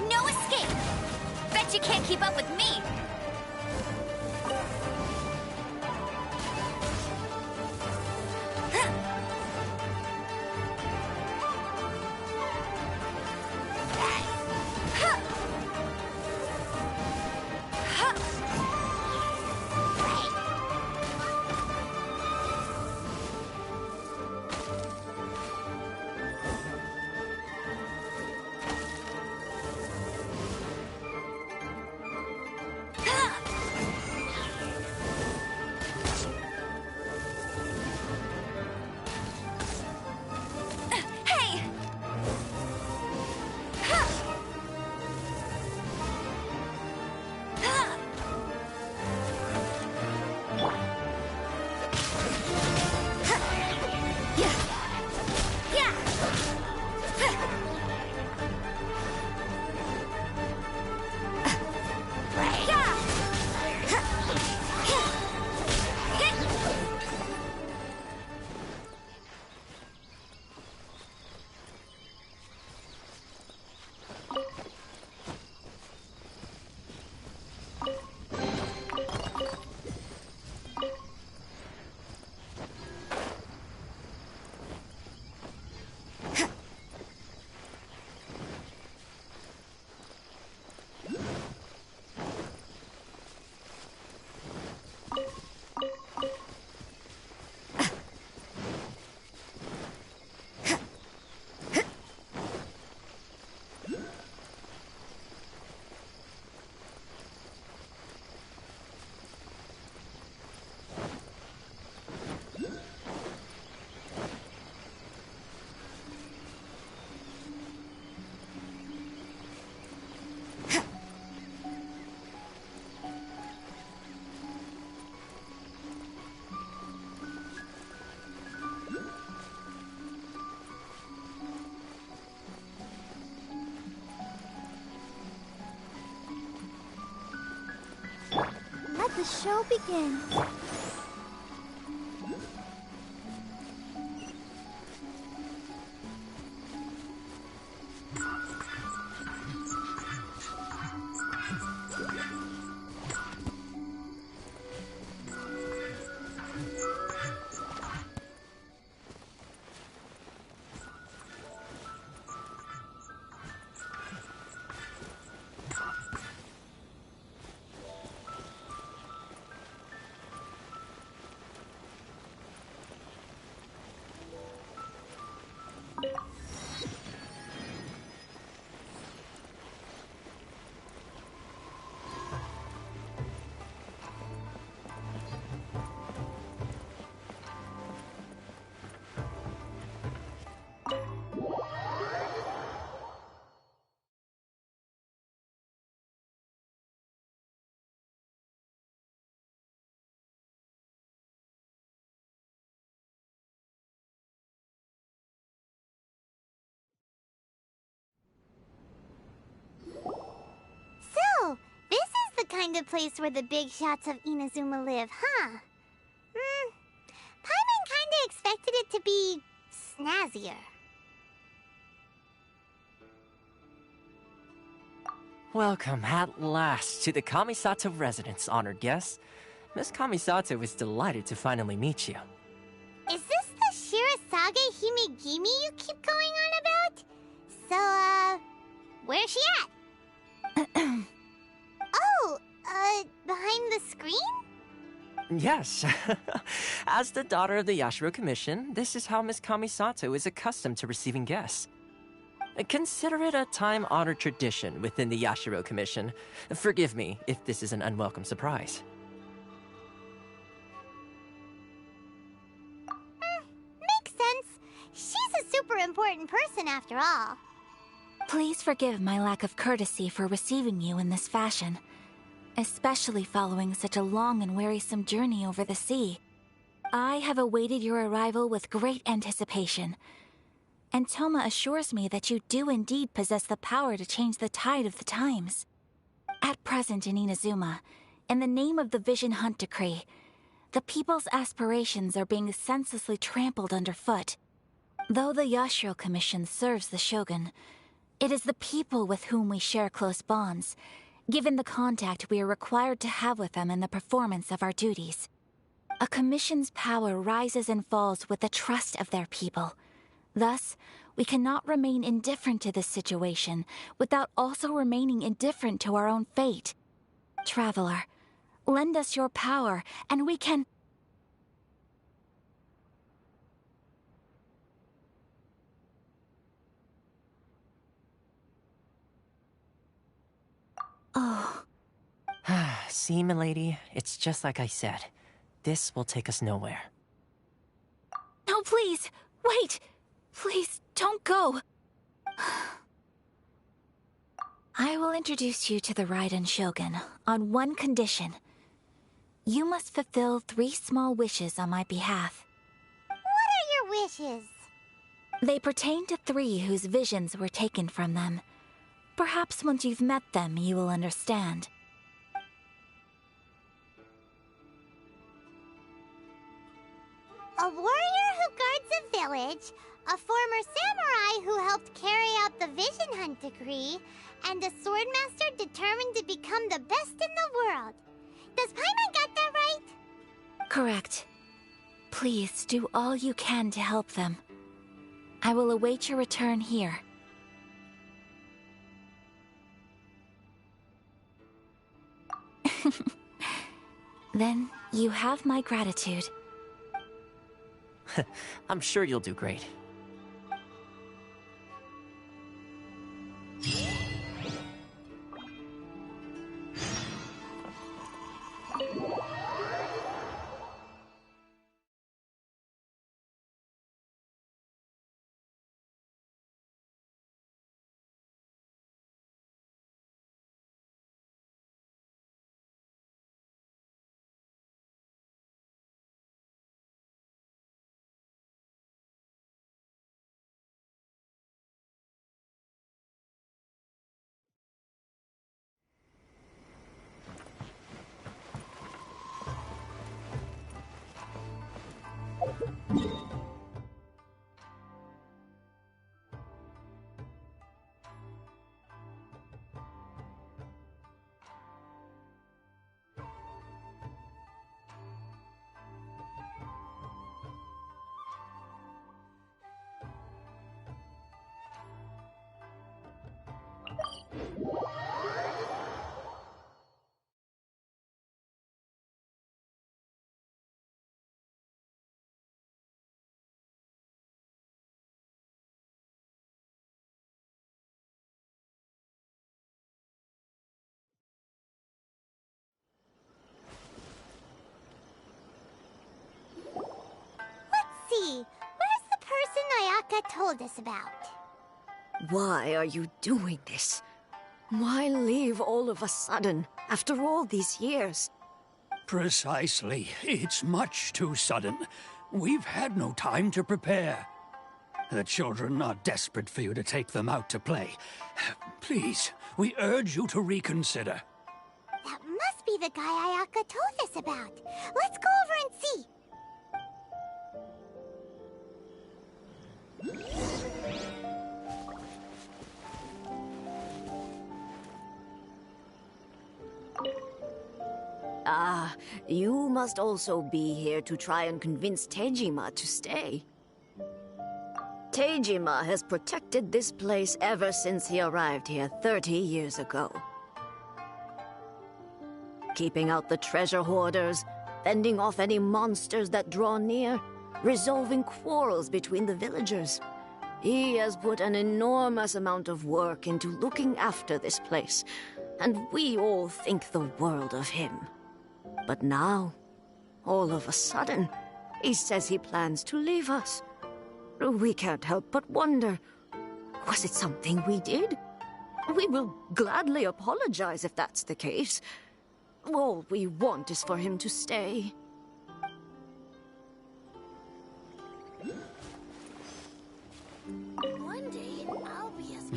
Speaker 2: No escape. Bet you can't keep up with me. the show begins. So, this is the kind of place where the big shots of Inazuma live, huh? Paimon kinda expected it to be snazzier.
Speaker 1: Welcome at last to the Kamisato residence, honored guests. Miss Kamisato is delighted to finally meet you.
Speaker 2: Is this the Shirasage Himegimi you keep going on about? So, where's she at? Oh, behind the screen?
Speaker 1: Yes. As the daughter of the Yashiro Commission, this is how Miss Kamisato is accustomed to receiving guests. Consider it a time-honored tradition within the Yashiro Commission. Forgive me if this is an unwelcome surprise.
Speaker 2: Makes sense. She's a super important person after all.
Speaker 13: Please forgive my lack of courtesy for receiving you in this fashion, especially following such a long and wearisome journey over the sea. I have awaited your arrival with great anticipation, and Toma assures me that you do indeed possess the power to change the tide of the times. At present in Inazuma, in the name of the Vision Hunt Decree, the people's aspirations are being senselessly trampled underfoot. Though the Yashiro Commission serves the Shogun, it is the people with whom we share close bonds, given the contact we are required to have with them in the performance of our duties. A commission's power rises and falls with the trust of their people. Thus, we cannot remain indifferent to this situation without also remaining indifferent to our own fate. Traveler, lend us your power, and we can... Oh.
Speaker 1: See, milady, it's just like I said. This will take us nowhere.
Speaker 13: No, please! Wait! Please, don't go! I will introduce you to the Raiden Shogun on one condition. You must fulfill 3 small wishes on my behalf.
Speaker 2: What are your wishes?
Speaker 13: They pertain to 3 whose visions were taken from them. Perhaps once you've met them, you will understand.
Speaker 2: A warrior who guards a village, a former samurai who helped carry out the Vision Hunt Decree, and a swordmaster determined to become the best in the world. Does Paimon got that right?
Speaker 13: Correct. Please do all you can to help them. I will await your return here. Then you have my gratitude.
Speaker 1: I'm sure you'll do great.
Speaker 2: Ayaka told us about.
Speaker 7: Why are you doing this? Why leave all of a sudden, after all these years?
Speaker 10: Precisely. It's much too sudden. We've had no time to prepare. The children are desperate for you to take them out to play. Please, we urge you to reconsider.
Speaker 2: That must be the guy Ayaka told us about. Let's go over and see.
Speaker 7: Ah, you must also be here to try and convince Tejima to stay. Tejima has protected this place ever since he arrived here 30 years ago. Keeping out the treasure hoarders, fending off any monsters that draw near, resolving quarrels between the villagers. He has put an enormous amount of work into looking after this place, and we all think the world of him. But now, all of a sudden, he says he plans to leave us. We can't help but wonder, was it something we did? We will gladly apologize if that's the case. All we want is for him to stay.
Speaker 11: One day, I'll be as...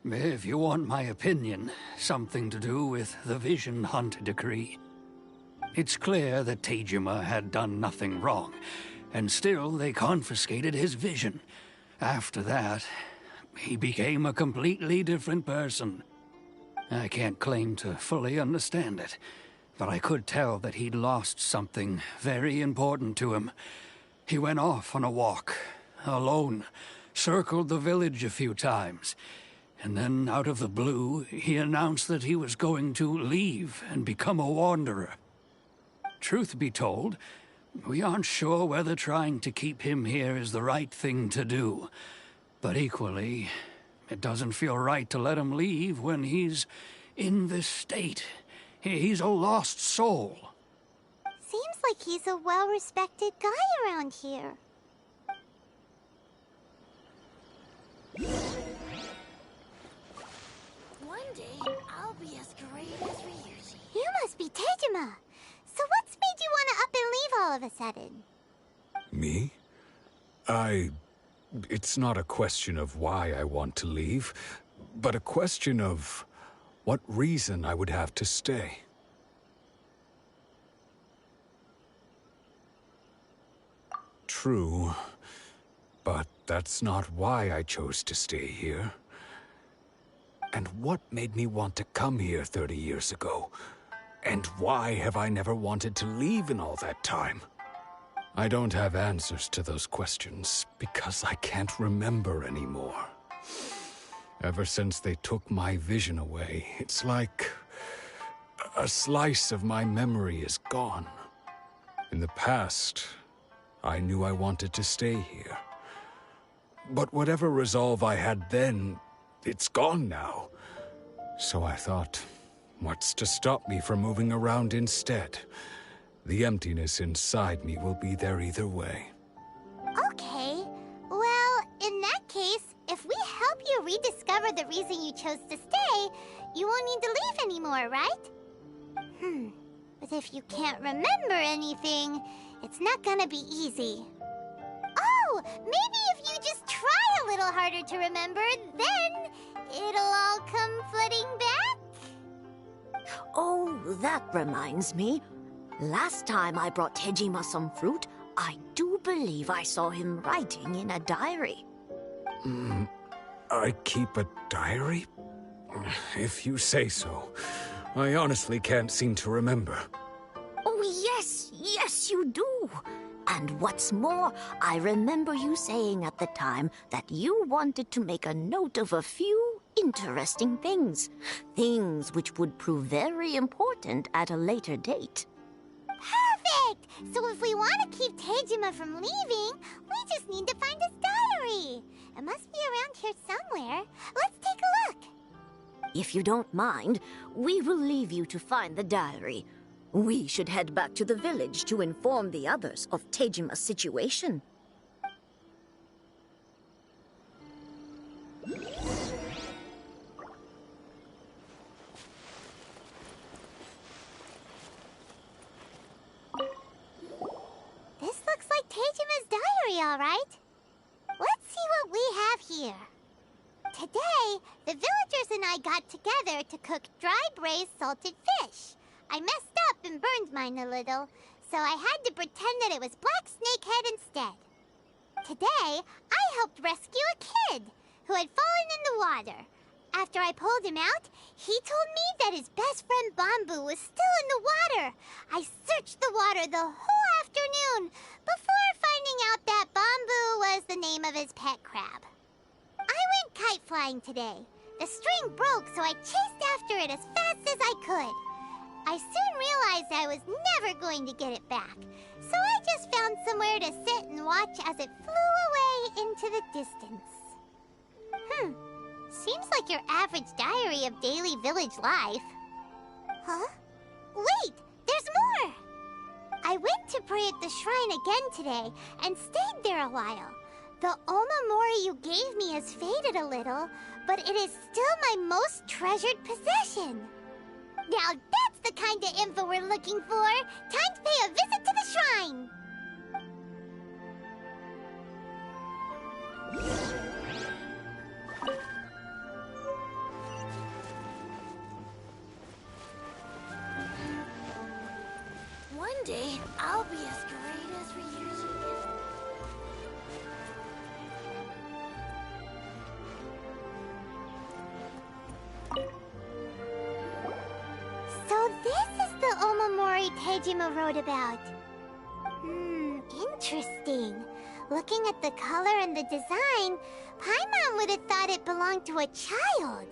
Speaker 10: If you want my opinion, something to do with the Vision Hunt decree. It's clear that Tejima had done nothing wrong, and still they confiscated his vision. After that, he became a completely different person. I can't claim to fully understand it, but I could tell that he'd lost something very important to him. He went off on a walk, alone, circled the village a few times, and then out of the blue, he announced that he was going to leave and become a wanderer. Truth be told, we aren't sure whether trying to keep him here is the right thing to do. But equally, it doesn't feel right to let him leave when he's in this state. He's a lost soul.
Speaker 2: Seems like he's a well-respected guy around here.
Speaker 11: One day, I'll be as great as Ryuji.
Speaker 2: You must be Tejima. So what's made you want to up and leave all of a sudden?
Speaker 14: Me? It's not a question of why I want to leave, but a question of what reason I would have to stay. True, but that's not why I chose to stay here. And what made me want to come here 30 years ago? And why have I never wanted to leave in all that time? I don't have answers to those questions because I can't remember anymore. Ever since they took my vision away, it's like a slice of my memory is gone. In the past, I knew I wanted to stay here. But whatever resolve I had then, it's gone now. So I thought, what's to stop me from moving around instead? The emptiness inside me will be there either way.
Speaker 2: Okay. Well, in that case, if we help you rediscover the reason you chose to stay, you won't need to leave anymore, right? But if you can't remember anything, it's not gonna be easy. Oh, maybe if you just try a little harder to remember, then it'll all come flooding back?
Speaker 7: Oh, that reminds me. Last time I brought Tejima some fruit, I do believe I saw him writing in a diary.
Speaker 14: I keep a diary? If you say so. I honestly can't seem to remember.
Speaker 7: Oh, yes, you do. And what's more, I remember you saying at the time that you wanted to make a note of a few interesting things. Things which would prove very important at a later date.
Speaker 2: Perfect! So if we want to keep Tejima from leaving, we just need to find his diary. It must be around here somewhere. Let's take a look.
Speaker 7: If you don't mind, we will leave you to find the diary.
Speaker 15: We should head back to the village to inform the others of Tejima's situation.
Speaker 2: This looks like Tejima's diary, all right. Let's see what we have here. Today, the villagers and I got together to cook dry braised salted fish. I messed up and burned mine a little, so I had to pretend that it was black snakehead instead. Today, I helped rescue a kid who had fallen in the water. After I pulled him out, he told me that his best friend Bamboo was still in the water. I searched the water the whole afternoon before finding out that Bamboo was the name of his pet crab. I went kite flying today. The string broke, so I chased after it as fast as I could. I soon realized I was never going to get it back, so I just found somewhere to sit and watch as it flew away into the distance. Seems like your average diary of daily village life. Huh? Wait, there's more! I went to pray at the shrine again today and stayed there a while. The Omamori you gave me has faded a little, but it is still my most treasured possession. Now that's the kind of info we're looking for. Time to pay a visit to the shrine.
Speaker 11: One day, I'll be as great as Ryuji.
Speaker 2: So this is the Omamori Tejima wrote about. Interesting. Looking at the color and the design, Paimon would have thought it belonged to a child.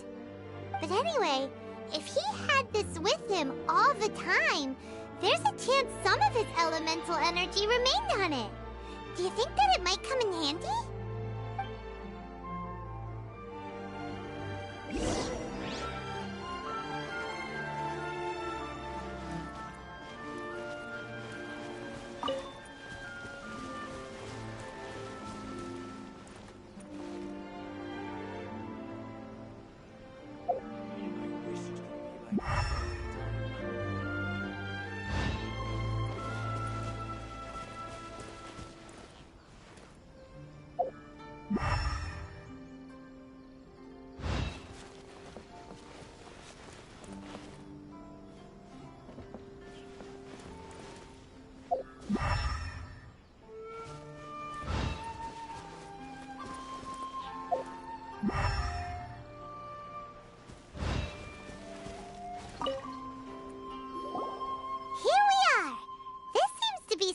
Speaker 2: But anyway, if he had this with him all the time, there's a chance some of his elemental energy remained on it. Do you think that it might come in handy?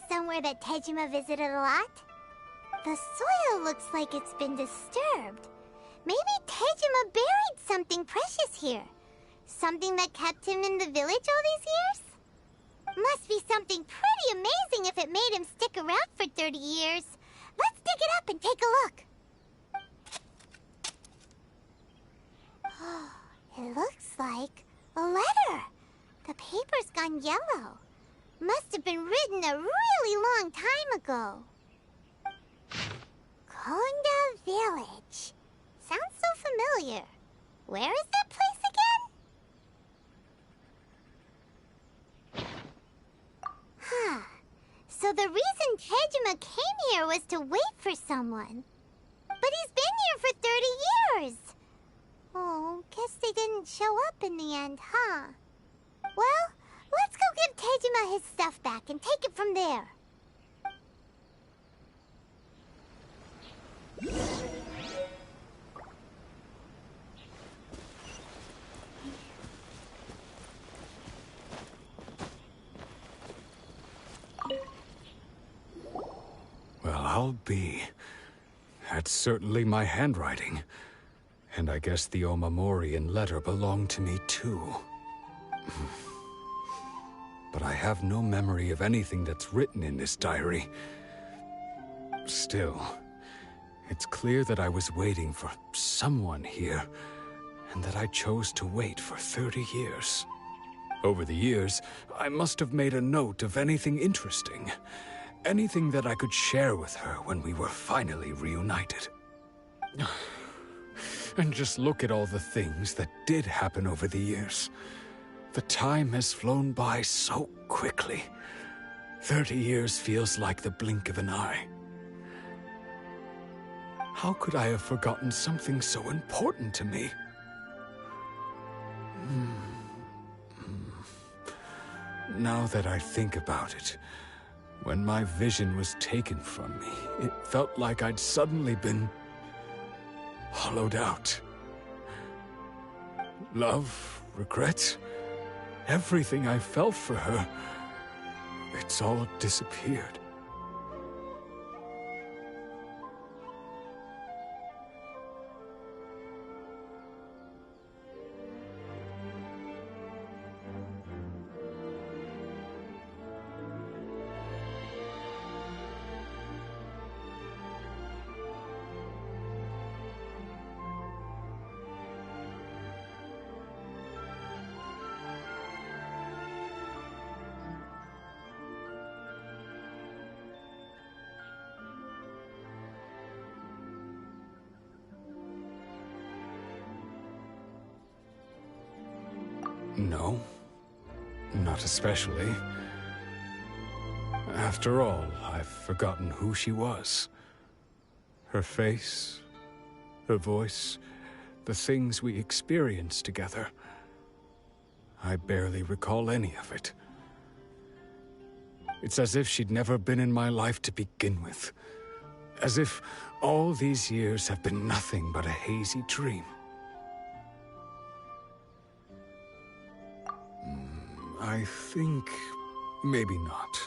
Speaker 2: Somewhere that Tejima visited a lot. The soil looks like it's been disturbed. Maybe Tejima buried something precious here. Something that kept him in the village all these years? Must be something pretty amazing if it made him stick around for 30 years. Let's dig it up and take a look. It looks like a letter. The paper's gone yellow. Must have been written a really long time ago. Konda Village. Sounds so familiar. Where is that place again? So the reason Tejima came here was to wait for someone. But he's been here for 30 years. Oh, guess they didn't show up in the end, huh? Well, let's go give Tejima his stuff back and take it from there.
Speaker 14: Well, I'll be. That's certainly my handwriting. And I guess the Omamorian letter belonged to me too. But I have no memory of anything that's written in this diary. Still, it's clear that I was waiting for someone here, and that I chose to wait for 30 years. Over the years, I must have made a note of anything interesting. Anything that I could share with her when we were finally reunited. And just look at all the things that did happen over the years. The time has flown by so quickly. 30 years feels like the blink of an eye. How could I have forgotten something so important to me? Now that I think about it, when my vision was taken from me, it felt like I'd suddenly been hollowed out. Love, regret, everything I felt for her, it's all disappeared. No, not especially. After all, I've forgotten who she was. Her face, her voice, the things we experienced together. I barely recall any of it. It's as if she'd never been in my life to begin with. As if all these years have been nothing but a hazy dream. I think maybe not.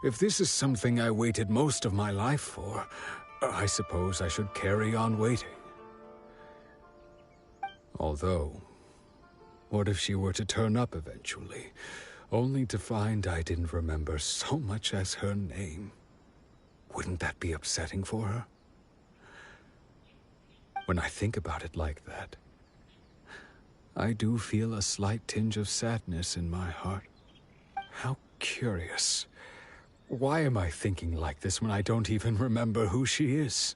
Speaker 14: If this is something I waited most of my life for, I suppose I should carry on waiting. Although, what if she were to turn up eventually, only to find I didn't remember so much as her name? Wouldn't that be upsetting for her? When I think about it like that, I do feel a slight tinge of sadness in my heart. How curious. Why am I thinking like this when I don't even remember who she is?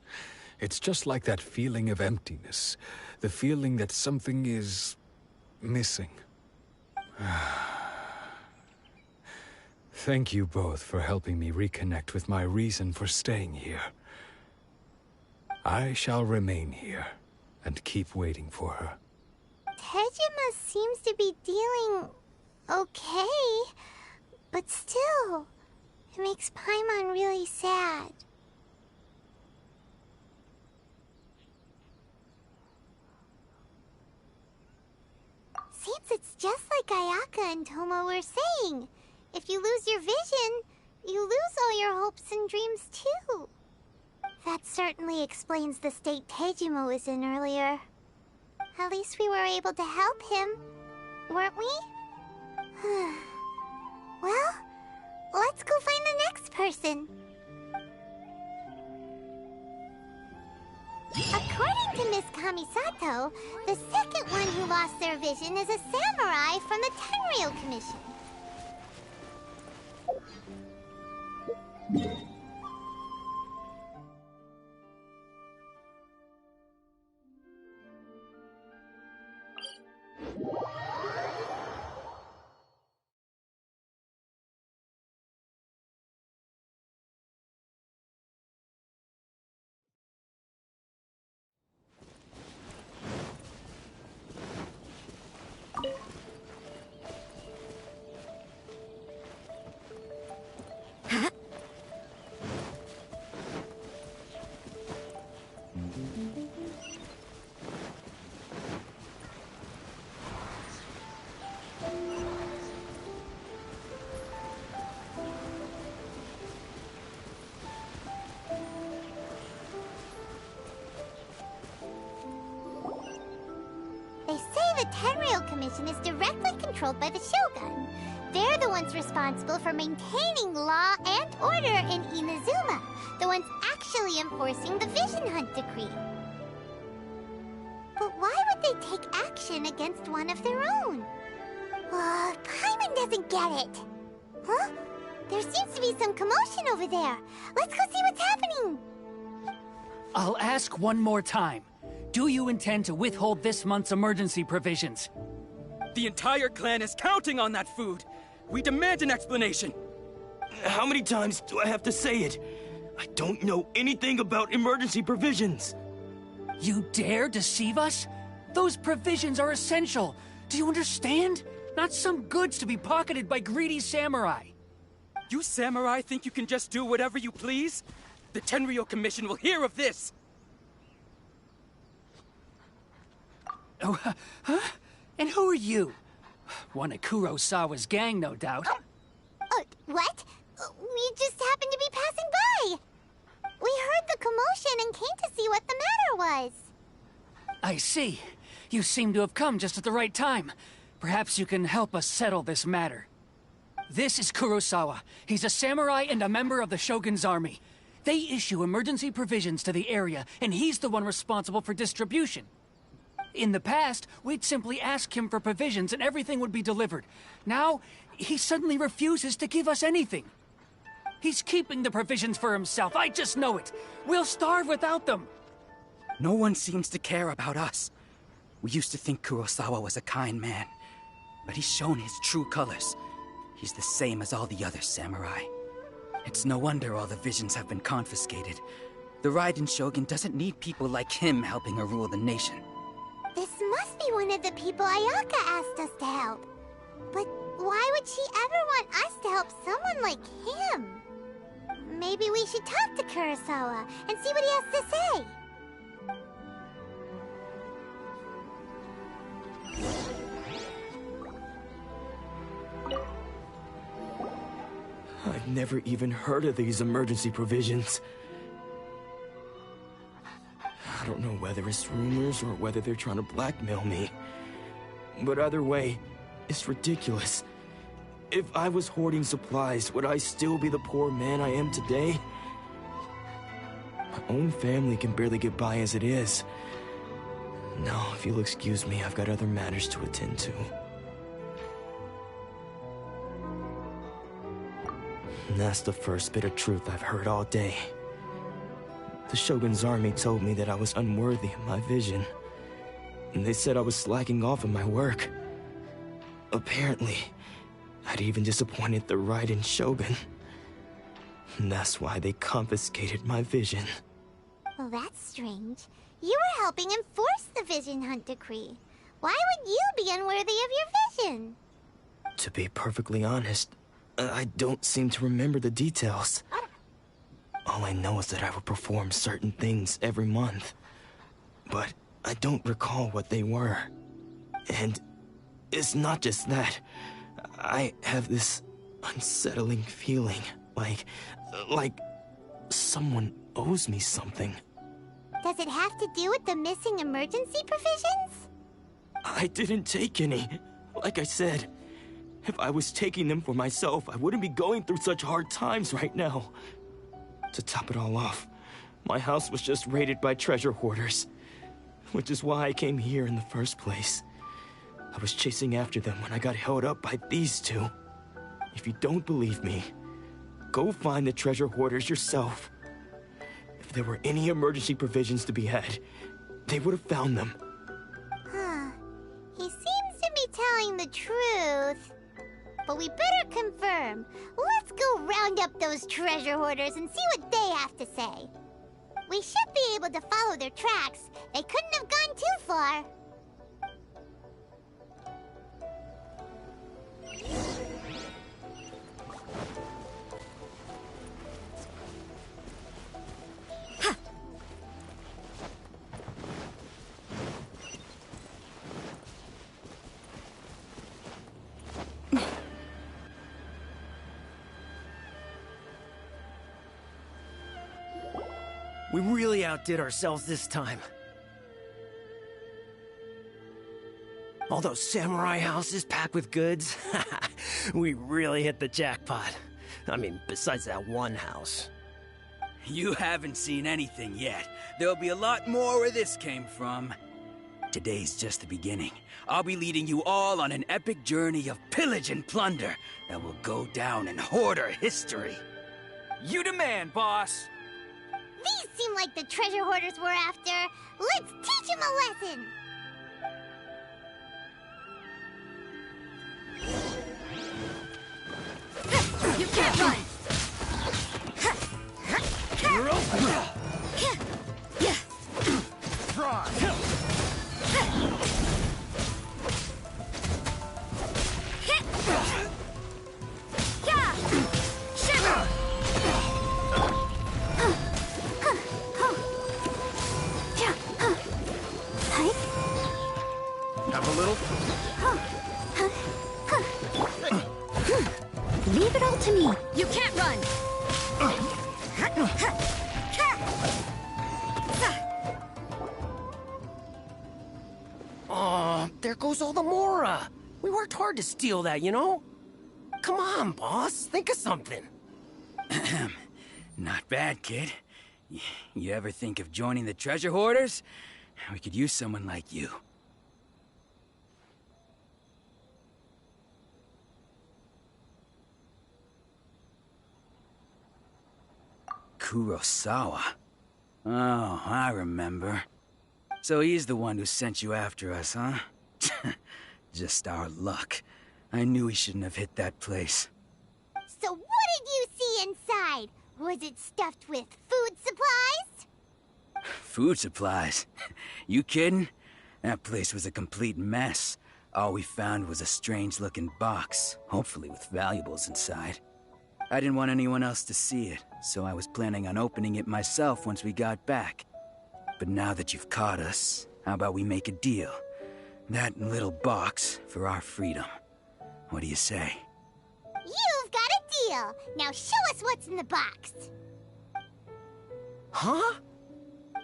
Speaker 14: It's just like that feeling of emptiness. The feeling that something is missing. Thank you both for helping me reconnect with my reason for staying here. I shall remain here and keep waiting for her.
Speaker 2: Tejima seems to be dealing okay, but still, it makes Paimon really sad. Seems it's just like Ayaka and Tomo were saying. If you lose your vision, you lose all your hopes and dreams too. That certainly explains the state Tejima was in earlier. At least we were able to help him, weren't we? Well, let's go find the next person. According to Miss Kamisato, the second one who lost their vision is a samurai from the Tenryou Commission. They say the Tenryou Commission is directly controlled by the Shogun. They're the ones responsible for maintaining law and order in Inazuma, the ones actually enforcing the Vision Hunt Decree. But why would they take action against one of their own? Paimon doesn't get it. Huh? There seems to be some commotion over there. Let's go see what's happening.
Speaker 10: I'll ask one more time. Do you intend to withhold this month's emergency provisions?
Speaker 8: The entire clan is counting on that food. We demand an explanation.
Speaker 16: How many times do I have to say it? I don't know anything about emergency provisions.
Speaker 10: You dare deceive us? Those provisions are essential. Do you understand? Not some goods to be pocketed by greedy samurai.
Speaker 8: You samurai think you can just do whatever you please? The Tenryou Commission will hear of this!
Speaker 10: Oh, huh? And who are you? One of Kurosawa's gang, no doubt.
Speaker 2: What? We just happened to be passing by. We heard the commotion and came to see what the matter was.
Speaker 10: I see. You seem to have come just at the right time. Perhaps you can help us settle this matter. This is Kurosawa. He's a samurai and a member of the Shogun's army. They issue emergency provisions to the area, and he's the one responsible for distribution. In the past, we'd simply ask him for provisions and everything would be delivered. Now, he suddenly refuses to give us anything. He's keeping the provisions for himself, I just know it. We'll starve without them.
Speaker 8: No one seems to care about us. We used to think Kurosawa was a kind man, but he's shown his true colors. He's the same as all the other samurai. It's no wonder all the visions have been confiscated. The Raiden Shogun doesn't need people like him helping her rule the nation.
Speaker 2: This must be one of the people Ayaka asked us to help. But why would she ever want us to help someone like him? Maybe we should talk to Kurosawa and see what he has to say.
Speaker 16: I've never even heard of these emergency provisions. I don't know whether it's rumors or whether they're trying to blackmail me. But either way, it's ridiculous. If I was hoarding supplies, would I still be the poor man I am today? My own family can barely get by as it is. Now, if you'll excuse me, I've got other matters to attend to. And that's the first bit of truth I've heard all day. The Shogun's army told me that I was unworthy of my vision. And they said I was slacking off in my work. Apparently, I'd even disappointed the Raiden Shogun. And that's why they confiscated my vision.
Speaker 2: Well, that's strange. You were helping enforce the Vision Hunt Decree. Why would you be unworthy of your vision?
Speaker 16: To be perfectly honest, I don't seem to remember the details. All I know is that I would perform certain things every month. But I don't recall what they were. And it's not just that. I have this unsettling feeling, like someone owes me something.
Speaker 2: Does it have to do with the missing emergency provisions?
Speaker 16: I didn't take any. Like I said, if I was taking them for myself, I wouldn't be going through such hard times right now. To top it all off, my house was just raided by treasure hoarders, which is why I came here in the first place. I was chasing after them when I got held up by these two. If you don't believe me, go find the treasure hoarders yourself. If there were any emergency provisions to be had, they would have found them.
Speaker 2: Huh. He seems to be telling the truth. But we better confirm. Let's go round up those treasure hoarders and see what they have to say. We should be able to follow their tracks. They couldn't have gone too far.
Speaker 17: We really outdid ourselves this time. All those samurai houses packed with goods. We really hit the jackpot. I mean, besides that one house.
Speaker 18: You haven't seen anything yet. There'll be a lot more where this came from.
Speaker 8: Today's just the beginning. I'll be leading you all on an epic journey of pillage and plunder that will go down in Hoarder history.
Speaker 18: You demand, boss!
Speaker 2: These seem like the treasure hoarders we're after. Let's teach them a lesson!
Speaker 11: You can't run!
Speaker 4: Have a little?
Speaker 11: Leave it all to me. You can't run!
Speaker 17: Oh, there goes all the Mora. We worked hard to steal that, you know? Come on, boss. Think of something.
Speaker 8: Not bad, kid. You ever think of joining the treasure hoarders? We could use someone like you. Kurosawa. Oh, I remember. So he's the one who sent you after us, huh? Just our luck. I knew he shouldn't have hit that place.
Speaker 2: So what did you see inside? Was it stuffed with food supplies?
Speaker 8: Food supplies? You kidding? That place was a complete mess. All we found was a strange-looking box, hopefully with valuables inside. I didn't want anyone else to see it, so I was planning on opening it myself once we got back. But now that you've caught us, how about we make a deal? That little box for our freedom. What do you say?
Speaker 2: You've got a deal. Now show us what's in the box.
Speaker 17: Huh?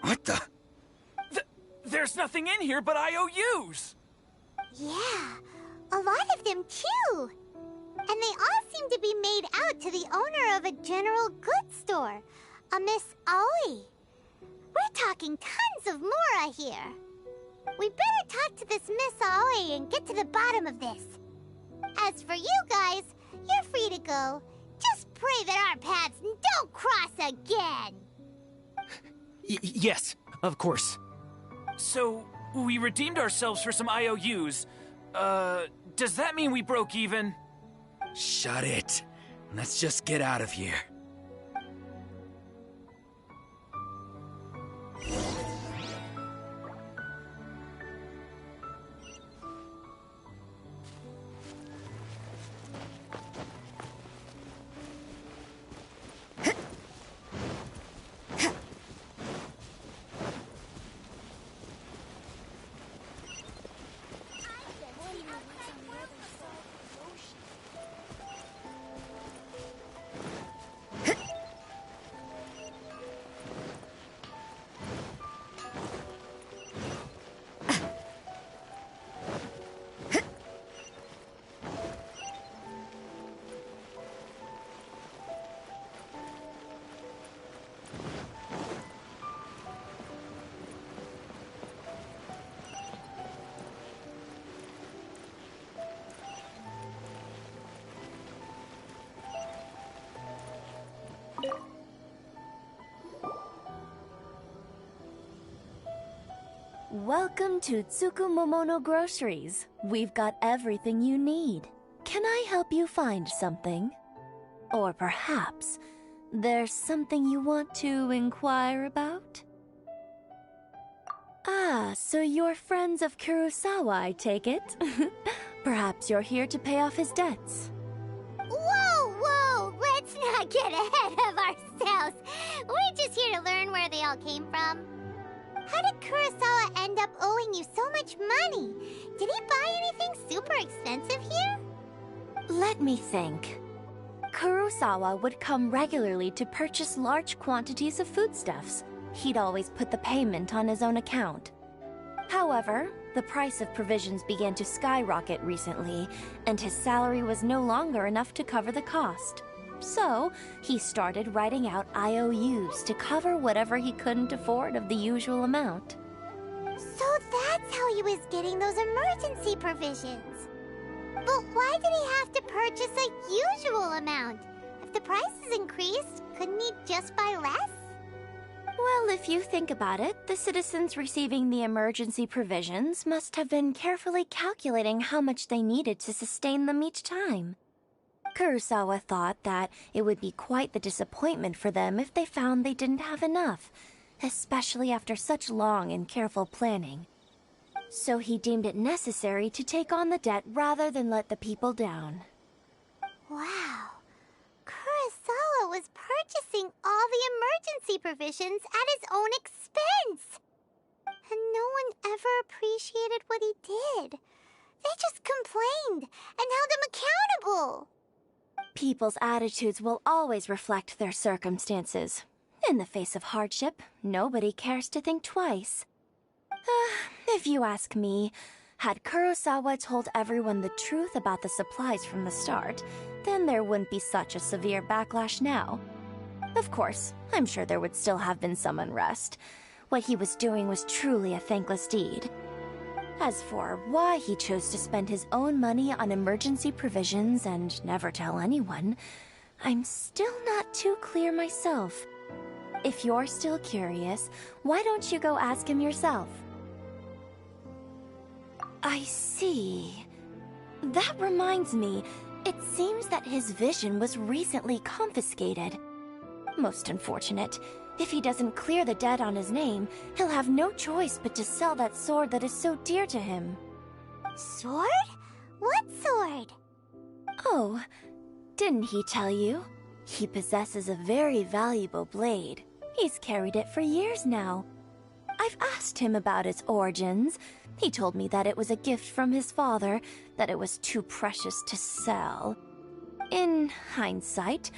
Speaker 8: What the?
Speaker 18: There's nothing in here but IOUs!
Speaker 2: Yeah, a lot of them too. And they all seem to be made out to the owner of a general goods store, a Miss Aoi. We're talking tons of Mora here. We better talk to this Miss Aoi and get to the bottom of this. As for you guys, you're free to go. Just pray that our paths don't cross again.
Speaker 17: Yes, of course.
Speaker 18: So, we redeemed ourselves for some IOUs. Does that mean we broke even?
Speaker 8: Shut it. Let's just get out of here.
Speaker 19: Welcome to Tsukumomono Groceries. We've got everything you need. Can I help you find something? Or perhaps there's something you want to inquire about? Ah, so you're friends of Kurosawa, I take it? Perhaps you're here to pay off his debts.
Speaker 2: Whoa, whoa! Let's not get ahead of ourselves. We're just here to learn where they all came from. How did Kurosawa end up owing you so much money? Did he buy anything super expensive here?
Speaker 19: Let me think. Kurosawa would come regularly to purchase large quantities of foodstuffs. He'd always put the payment on his own account. However, the price of provisions began to skyrocket recently, and his salary was no longer enough to cover the cost. So, he started writing out IOUs to cover whatever he couldn't afford of the usual amount.
Speaker 2: So that's how he was those emergency provisions. But why did he have to purchase a usual amount? If the prices increased, couldn't he just buy less?
Speaker 19: Well, if you think about it, the citizens receiving the emergency provisions must have been carefully calculating how much they needed to sustain them each time. Kurosawa thought that it would be quite the disappointment for them if they found they didn't have enough, especially after such long and careful planning. So he deemed it necessary to take on the debt rather than let the people down.
Speaker 2: Wow. Kurosawa was purchasing all the emergency provisions at his own expense. And no one ever appreciated what he did. They just complained and held him accountable.
Speaker 19: People's attitudes will always reflect their circumstances. In the face of hardship, nobody cares to think twice. If you ask me, had Kurosawa told everyone the truth about the supplies from the start, then there wouldn't be such a severe backlash now. Of course, I'm sure there would still have been some unrest. What he was doing was truly a thankless deed. As for why he chose to spend his own money on emergency provisions and never tell anyone, I'm still not too clear myself. If you're still curious, why don't you go ask him yourself? I see. That reminds me, it seems that his vision was recently confiscated. Most unfortunate. If he doesn't clear the debt on his name, he'll have no choice but to sell that sword that is so dear to him.
Speaker 2: Sword? What sword?
Speaker 19: Oh, didn't he tell you? He possesses a very valuable blade. He's carried it for years now. I've asked him about its origins. He told me that it was a gift from his father, that it was too precious to sell. In hindsight,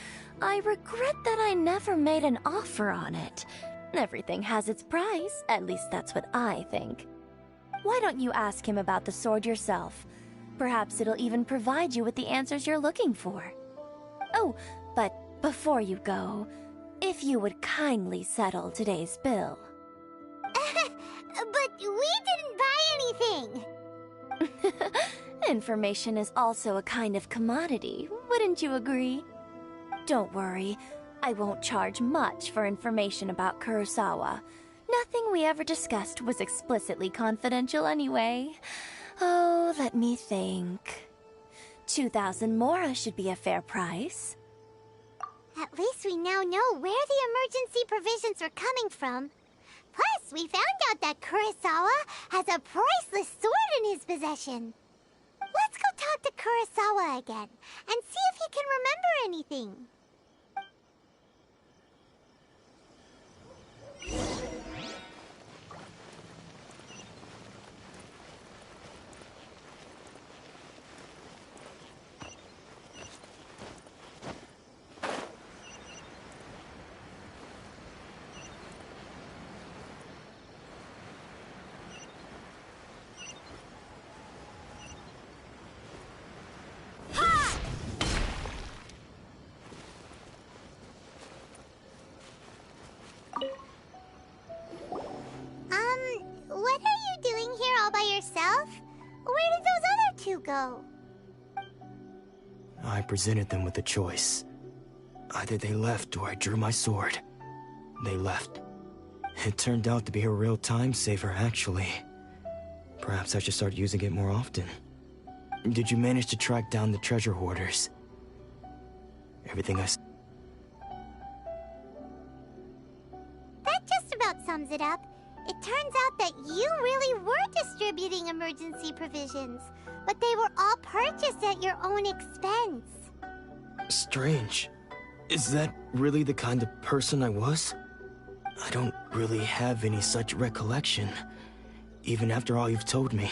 Speaker 19: I regret that I never made an offer on it. Everything has its price, at least that's what I think. Why don't you ask him about the sword yourself? Perhaps it'll even provide you with the answers you're looking for. Oh, but before you go, if you would kindly settle today's bill.
Speaker 2: But we didn't buy anything!
Speaker 19: Information is also a kind of commodity, wouldn't you agree? Don't worry, I won't charge much for information about Kurosawa. Nothing we ever discussed was explicitly confidential anyway. Oh, let me think. 2,000 mora should be a fair price.
Speaker 2: At least we now know where the emergency provisions are coming from. Plus, we found out that Kurosawa has a priceless sword in his possession. Let's go talk to Kurosawa again and see if he can remember anything. What are you doing here all by yourself? Where did those other two go?
Speaker 17: I presented them with a choice. Either they left or I drew my sword. They left. It turned out to be a real time saver, actually. Perhaps I should start using it more often. Did you manage to track down the treasure hoarders? Everything I...
Speaker 2: That just about sums it up. It turns out that you really were distributing emergency provisions, but they were all purchased at your own expense.
Speaker 17: Strange. Is that really the kind of person I was? I don't really have any such recollection. Even after all you've told me,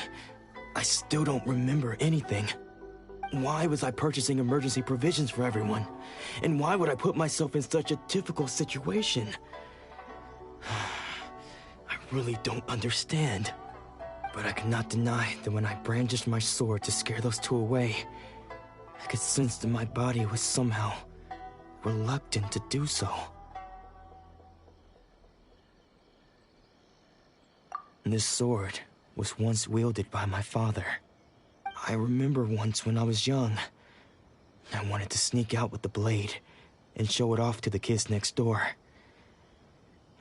Speaker 17: I still don't remember anything. Why was I purchasing emergency provisions for everyone? And why would I put myself in such a difficult situation? I really don't understand. But I cannot deny that when I brandished my sword to scare those two away, I could sense that my body was somehow reluctant to do so. This sword was once wielded by my father. I remember once when I was young, I wanted to sneak out with the blade and show it off to the kids next door.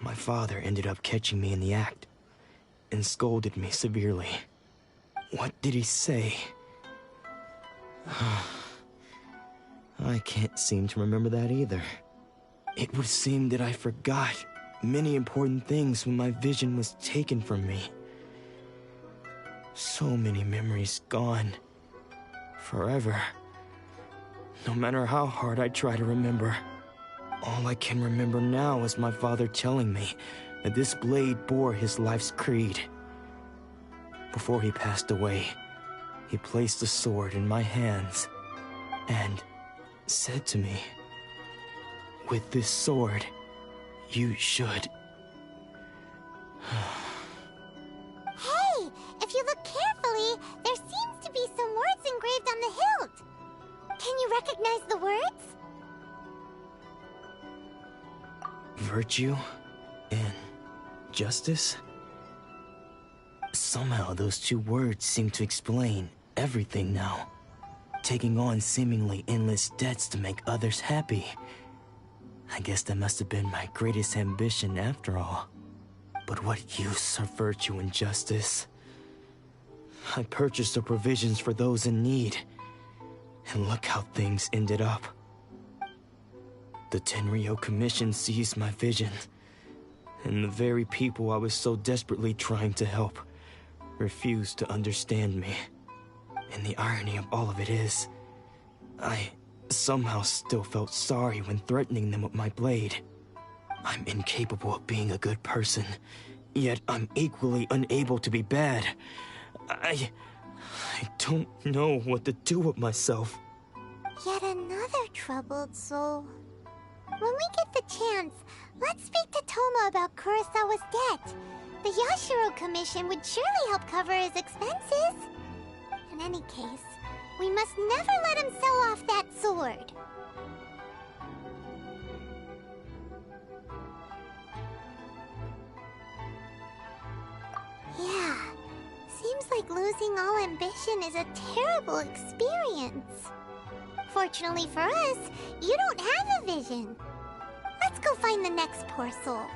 Speaker 17: My father ended up catching me in the act and scolded me severely. What did he say? I can't seem to remember that either. It would seem that I forgot many important things when my vision was taken from me. So many memories gone. Forever. No matter how hard I try to remember. All I can remember now is my father telling me that this blade bore his life's creed. Before he passed away, he placed the sword in my hands and said to me, "With this sword, you should..."
Speaker 2: Hey, if you look carefully, there seems to be some words engraved on the hilt. Can you recognize the words?
Speaker 17: Virtue and justice? Somehow those two words seem to explain everything now. Taking on seemingly endless debts to make others happy. I guess that must have been my greatest ambition after all. But what use are virtue and justice? I purchased the provisions for those in need. And look how things ended up. The Tenryo Commission seized my vision. And the very people I was so desperately trying to help refused to understand me. And the irony of all of it is, I somehow still felt sorry when threatening them with my blade. I'm incapable of being a good person, yet I'm equally unable to be bad. I don't know what to do with myself.
Speaker 2: Yet another troubled soul. When we get the chance, let's speak to Toma about Kurosawa's debt. The Yashiro Commission would surely help cover his expenses. In any case, we must never let him sell off that sword. Yeah, seems like losing all ambition is a terrible experience. Fortunately for us, you don't have a vision. Let's go find the next poor soul.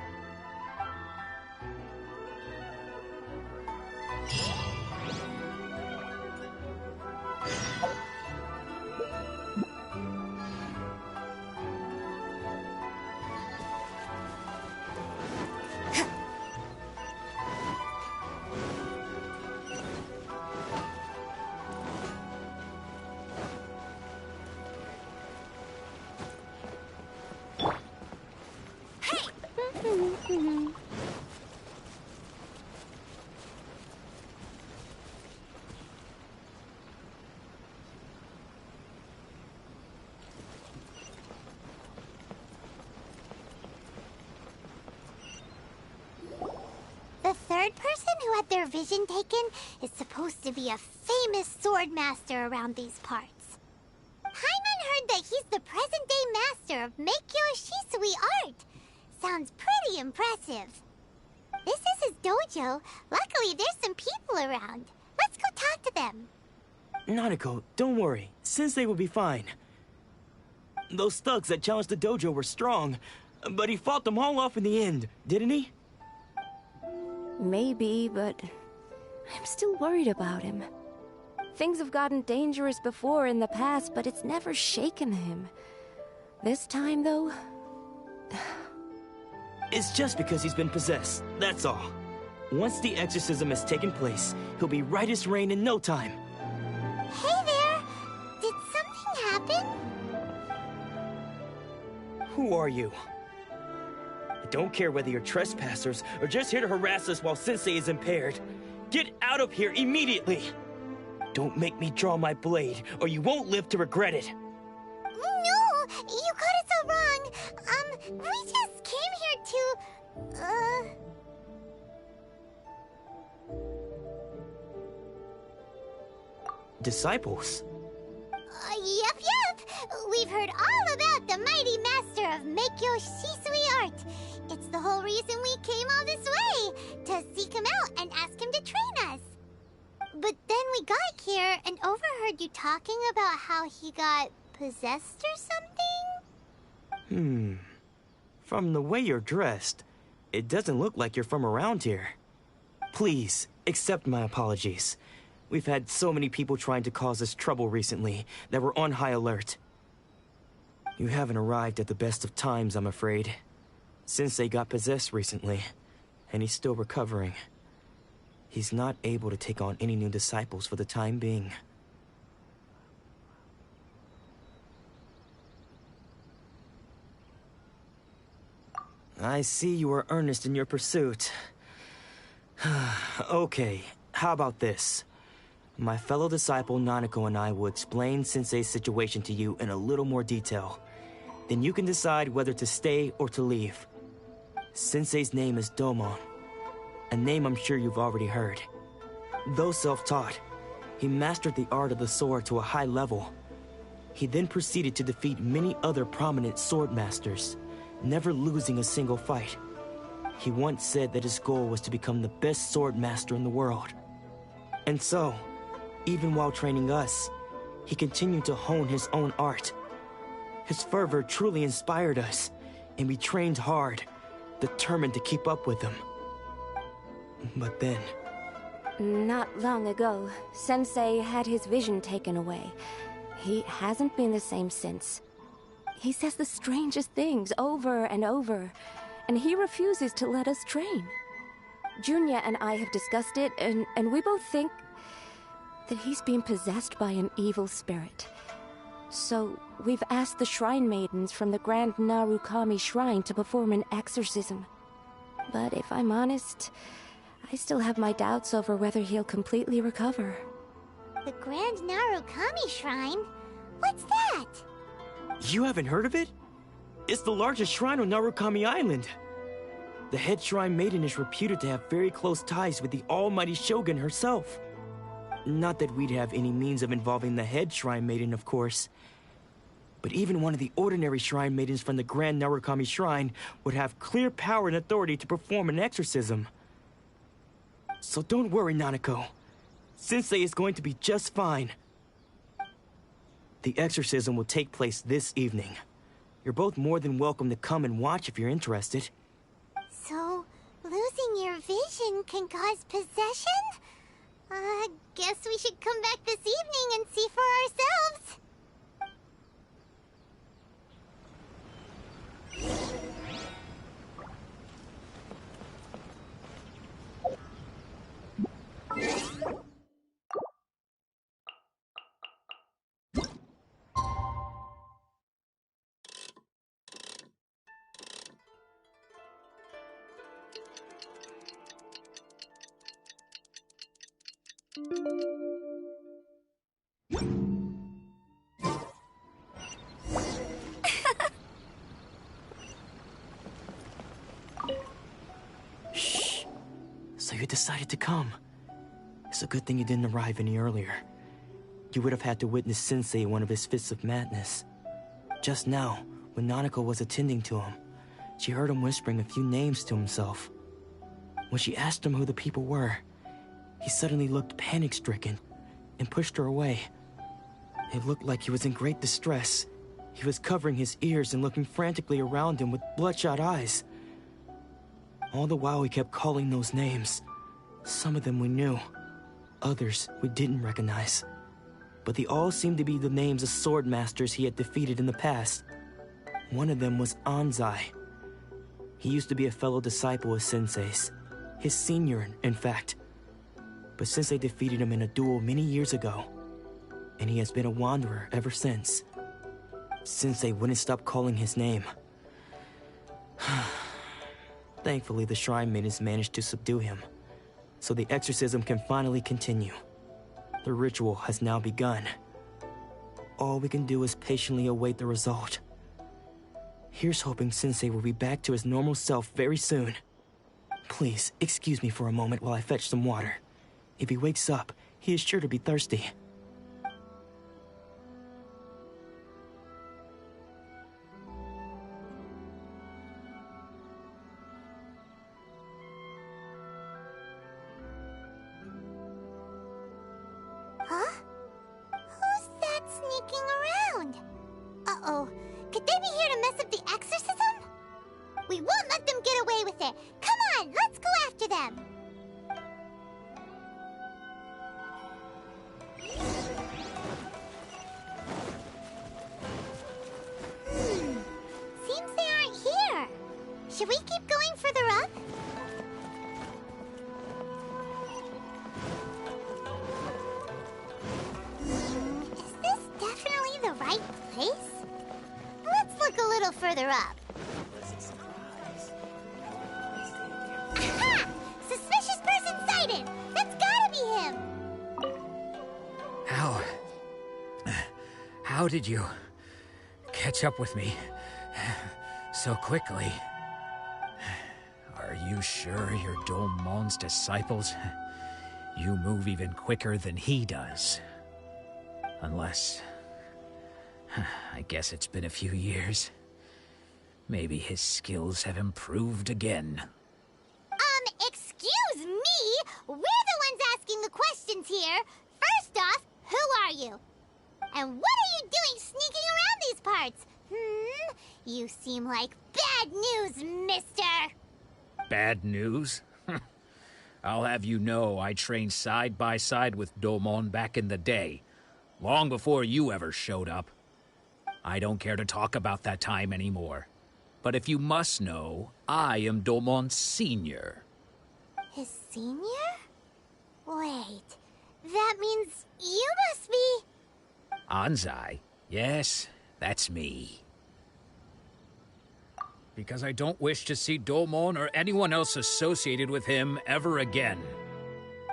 Speaker 2: The third person who had their vision taken is supposed to be a famous sword master around these parts. Paimon heard that he's the present-day master of Meikyo Shisui art. Sounds pretty impressive. This is his dojo. Luckily, there's some people around. Let's go talk to them.
Speaker 17: Nanako, don't worry. Sensei will be fine. Those thugs that challenged the dojo were strong, but he fought them all off in the end, didn't he?
Speaker 20: Maybe, but I'm still worried about him. Things have gotten dangerous before in the past, but it's never shaken him. This time, though...
Speaker 17: It's just because he's been possessed, that's all. Once the exorcism has taken place, he'll be right as rain in no time.
Speaker 2: Hey there! Did something happen?
Speaker 17: Who are you? I don't care whether you're trespassers or just here to harass us while Sensei is impaired. Get out of here immediately! Don't make me draw my blade, or you won't live to regret it.
Speaker 2: No! You got it so wrong! We just came here to...
Speaker 17: Disciples?
Speaker 2: Yep! We've heard all about the mighty master of Meikyo Shisui art. It's the whole reason we came all this way, to seek him out and ask him to train us. But then we got here and overheard you talking about how he got possessed or something?
Speaker 17: From the way you're dressed, it doesn't look like you're from around here. Please, accept my apologies. We've had so many people trying to cause us trouble recently that we're on high alert. You haven't arrived at the best of times, I'm afraid. Sensei got possessed recently, and he's still recovering. He's not able to take on any new disciples for the time being. I see you are earnest in your pursuit. Okay, how about this? My fellow disciple Nanako and I will explain Sensei's situation to you in a little more detail. Then you can decide whether to stay or to leave. Sensei's name is Domon, a name I'm sure you've already heard. Though self-taught, he mastered the art of the sword to a high level. He then proceeded to defeat many other prominent sword masters, never losing a single fight. He once said that his goal was to become the best sword master in the world. And so, even while training us, he continued to hone his own art. His fervor truly inspired us, and we trained hard, determined to keep up with him. But then...
Speaker 20: Not long ago, Sensei had his vision taken away. He hasn't been the same since. He says the strangest things over and over, and he refuses to let us train. Junya and I have discussed it, and we both think that he's been possessed by an evil spirit. So we've asked the shrine maidens from the Grand Narukami Shrine to perform an exorcism. But if I'm honest, I still have my doubts over whether he'll completely recover.
Speaker 2: The Grand Narukami Shrine? What's that?
Speaker 17: You haven't heard of it? It's the largest shrine on Narukami Island. The head shrine maiden is reputed to have very close ties with the almighty Shogun herself. Not that we'd have any means of involving the head shrine maiden, of course. But even one of the ordinary shrine maidens from the Grand Narukami Shrine would have clear power and authority to perform an exorcism. So don't worry, Nanako. Sensei is going to be just fine. The exorcism will take place this evening. You're both more than welcome to come and watch if you're interested.
Speaker 2: So, losing your vision can cause possession? Guess we should come back this evening and see for ourselves.
Speaker 17: Shh. So you decided to come. It's a good thing you didn't arrive any earlier. You would have had to witness Sensei in one of his fits of madness. Just now, when Nanako was attending to him, she heard him whispering a few names to himself. When she asked him who the people were, he suddenly looked panic-stricken and pushed her away. It looked like he was in great distress. He was covering his ears and looking frantically around him with bloodshot eyes. All the while he kept calling those names. Some of them we knew, others we didn't recognize. But they all seemed to be the names of sword masters he had defeated in the past. One of them was Anzai. He used to be a fellow disciple of Sensei's. His senior, in fact. But Sensei defeated him in a duel many years ago, and he has been a wanderer ever since. Sensei wouldn't stop calling his name. Thankfully, the shrine maidens managed to subdue him, so the exorcism can finally continue. The ritual has now begun. All we can do is patiently await the result. Here's hoping Sensei will be back to his normal self very soon. Please, excuse me for a moment while I fetch some water. If he wakes up, he is sure to be thirsty.
Speaker 2: sneaking around. Uh-oh. Could they be here to mess up the exorcism? We won't let them get away with it. Come on, let's go after them. Seems they aren't here. Should we keep going further up? Is this definitely the right place? Let's look a little further up. Aha! Suspicious person sighted! That's gotta be him!
Speaker 8: How did you catch up with me so quickly? Are you sure you're Domon's disciples? You move even quicker than he does. Unless... I guess it's been a few years. Maybe his skills have improved again.
Speaker 2: Excuse me? We're the ones asking the questions here. First off, who are you? And what are you doing sneaking around these parts? You seem like bad news, mister.
Speaker 8: Bad news? I'll have you know I trained side by side with Domon back in the day, long before you ever showed up. I don't care to talk about that time anymore. But if you must know, I am Domon's senior.
Speaker 2: His senior? Wait, that means you must be...
Speaker 8: Anzai? Yes, that's me. Because I don't wish to see Domon or anyone else associated with him ever again.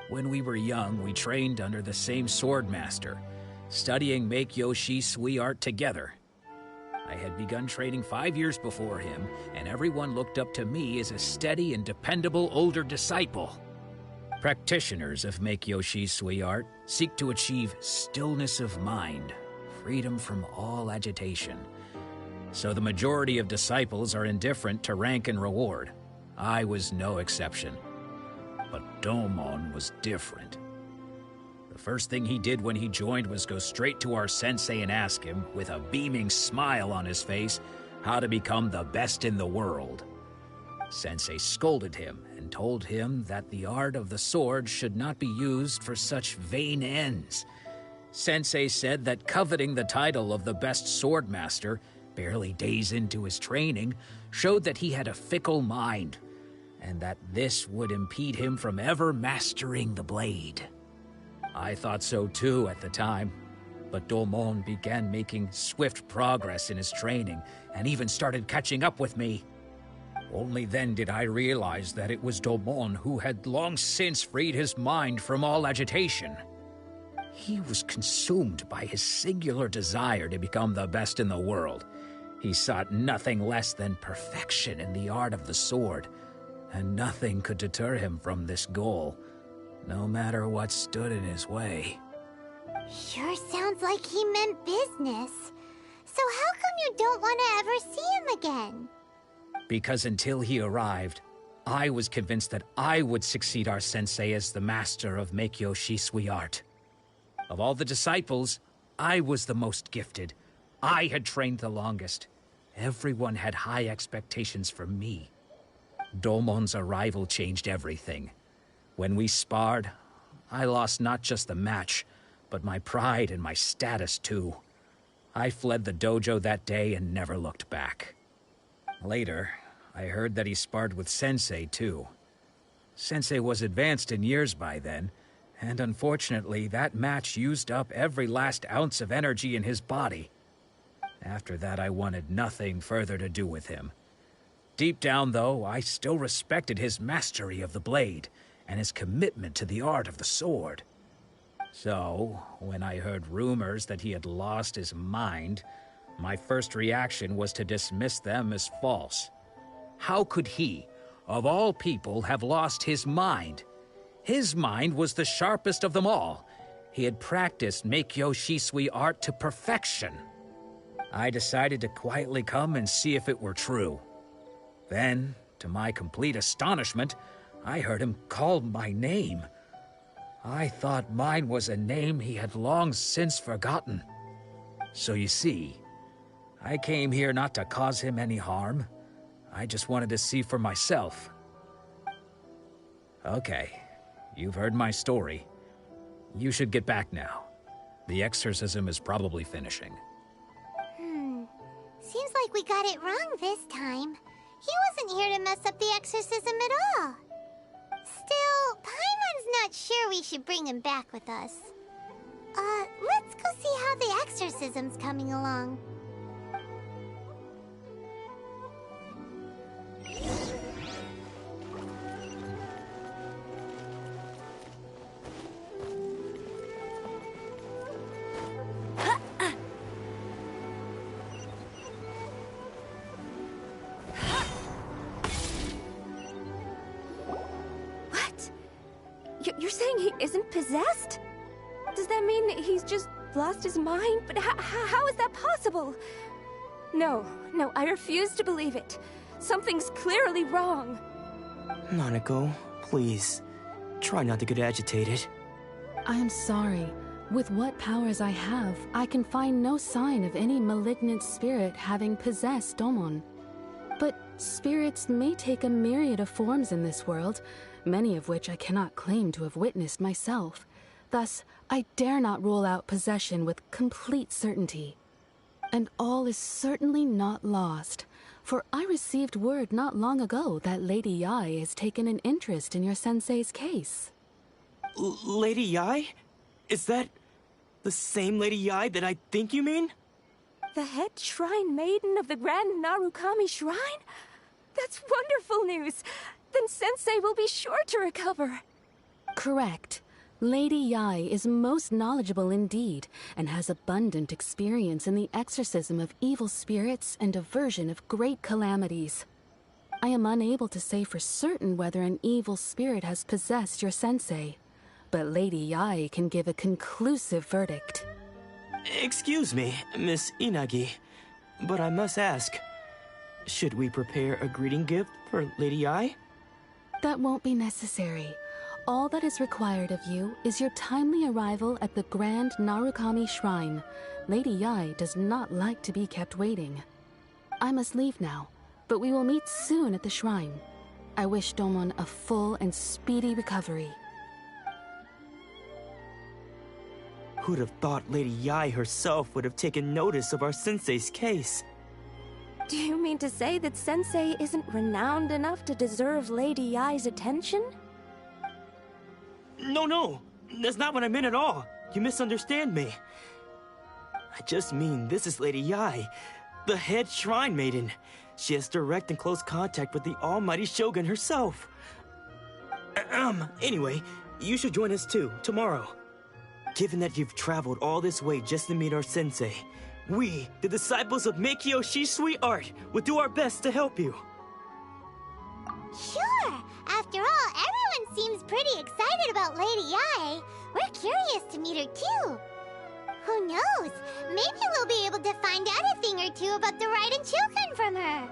Speaker 8: When we were young, we trained under the same swordmaster, studying Make-Yoshi Sui art together. I had begun training 5 years before him, and everyone looked up to me as a steady and dependable older disciple. Practitioners of Make-Yoshi Sui art seek to achieve stillness of mind, freedom from all agitation. So the majority of disciples are indifferent to rank and reward. I was no exception. But Domon was different. The first thing he did when he joined was go straight to our sensei and ask him, with a beaming smile on his face, how to become the best in the world. Sensei scolded him and told him that the art of the sword should not be used for such vain ends. Sensei said that coveting the title of the best swordmaster, barely days into his training, showed that he had a fickle mind, and that this would impede him from ever mastering the blade. I thought so too at the time, but Domon began making swift progress in his training, and even started catching up with me. Only then did I realize that it was Domon who had long since freed his mind from all agitation. He was consumed by his singular desire to become the best in the world. He sought nothing less than perfection in the art of the sword, and nothing could deter him from this goal, no matter what stood in his way.
Speaker 2: Sure sounds like he meant business. So how come you don't want to ever see him again?
Speaker 8: Because until he arrived, I was convinced that I would succeed our sensei as the master of Make-Yoshi Sui art. Of all the disciples, I was the most gifted. I had trained the longest. Everyone had high expectations from me. Domon's arrival changed everything. When we sparred, I lost not just the match, but my pride and my status too. I fled the dojo that day and never looked back. Later, I heard that he sparred with Sensei too. Sensei was advanced in years by then, and unfortunately that match used up every last ounce of energy in his body. After that, I wanted nothing further to do with him. Deep down, though, I still respected his mastery of the blade and his commitment to the art of the sword. So, when I heard rumors that he had lost his mind, my first reaction was to dismiss them as false. How could he, of all people, have lost his mind? His mind was the sharpest of them all. He had practiced Make-Yoshi Sui art to perfection. I decided to quietly come and see if it were true. Then, to my complete astonishment, I heard him call my name. I thought mine was a name he had long since forgotten.
Speaker 21: So you see, I came here not to cause him any harm. I just wanted to see for myself. Okay, you've heard my story. You should get back now. The exorcism is probably finishing.
Speaker 2: Seems like we got it wrong this time. He wasn't here to mess up the exorcism at all. Still, Paimon's not sure we should bring him back with us. Let's go see how the exorcism's coming along.
Speaker 20: You're saying he isn't possessed? Does that mean he's just lost his mind? But how is that possible? No, I refuse to believe it. Something's clearly wrong.
Speaker 17: Nanako, please. Try not to get agitated.
Speaker 22: I am sorry. With what powers I have, I can find no sign of any malignant spirit having possessed Domon. But spirits may take a myriad of forms in this world, many of which I cannot claim to have witnessed myself. Thus, I dare not rule out possession with complete certainty. And all is certainly not lost, for I received word not long ago that Lady Yai has taken an interest in your sensei's case.
Speaker 17: Lady Yai? Is that the same Lady Yai that I think you mean?
Speaker 20: The head shrine maiden of the Grand Narukami Shrine? That's wonderful news! Then Sensei will be sure to recover.
Speaker 22: Correct. Lady Yai is most knowledgeable indeed, and has abundant experience in the exorcism of evil spirits and aversion of great calamities. I am unable to say for certain whether an evil spirit has possessed your sensei, but Lady Yai can give a conclusive verdict.
Speaker 17: Excuse me, Miss Inagi, but I must ask, should we prepare a greeting gift for Lady Yai?
Speaker 22: That won't be necessary. All that is required of you is your timely arrival at the Grand Narukami Shrine. Lady Yai does not like to be kept waiting. I must leave now, but we will meet soon at the shrine. I wish Domon a full and speedy recovery.
Speaker 17: Who'd have thought Lady Yai herself would have taken notice of our sensei's case?
Speaker 20: Do you mean to say that Sensei isn't renowned enough to deserve Lady Yai's attention?
Speaker 17: No, that's not what I meant at all. You misunderstand me. I just mean this is Lady Yai, the head shrine maiden. She has direct and close contact with the almighty Shogun herself. Anyway, you should join us too, tomorrow. Given that you've traveled all this way just to meet our sensei, we, the disciples of Meikyo Shisui Art, will do our best to help you.
Speaker 2: Sure! After all, everyone seems pretty excited about Lady Yai. We're curious to meet her too. Who knows? Maybe we'll be able to find out a thing or two about the Raiden Chokan from her.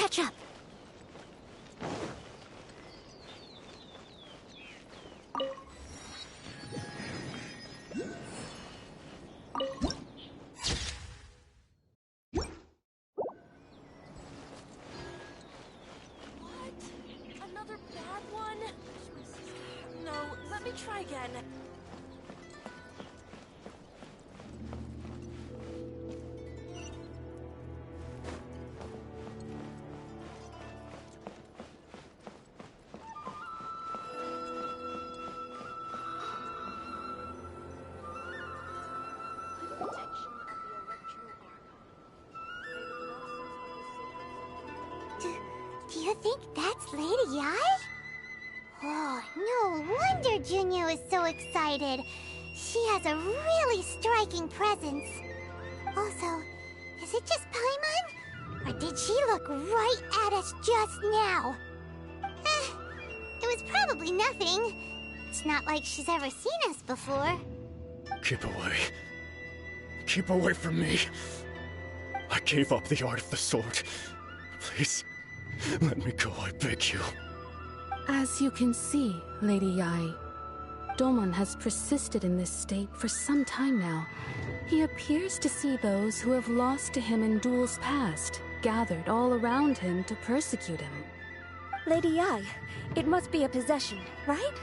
Speaker 2: catch up.
Speaker 11: Another bad one? No, let me try again.
Speaker 2: Do you think that's Lady Yi? Oh, no wonder Junyo is so excited. She has a really striking presence. Also, is it just Paimon? Or did she look right at us just now? It was probably nothing. It's not like she's ever seen us before.
Speaker 3: Keep away. Keep away from me. I gave up the art of the sword. Please, let me go, I beg you.
Speaker 22: As you can see, Lady Yi, Domon has persisted in this state for some time now. He appears to see those who have lost to him in duels past, gathered all around him to persecute him.
Speaker 20: Lady Yi, it must be a possession, right?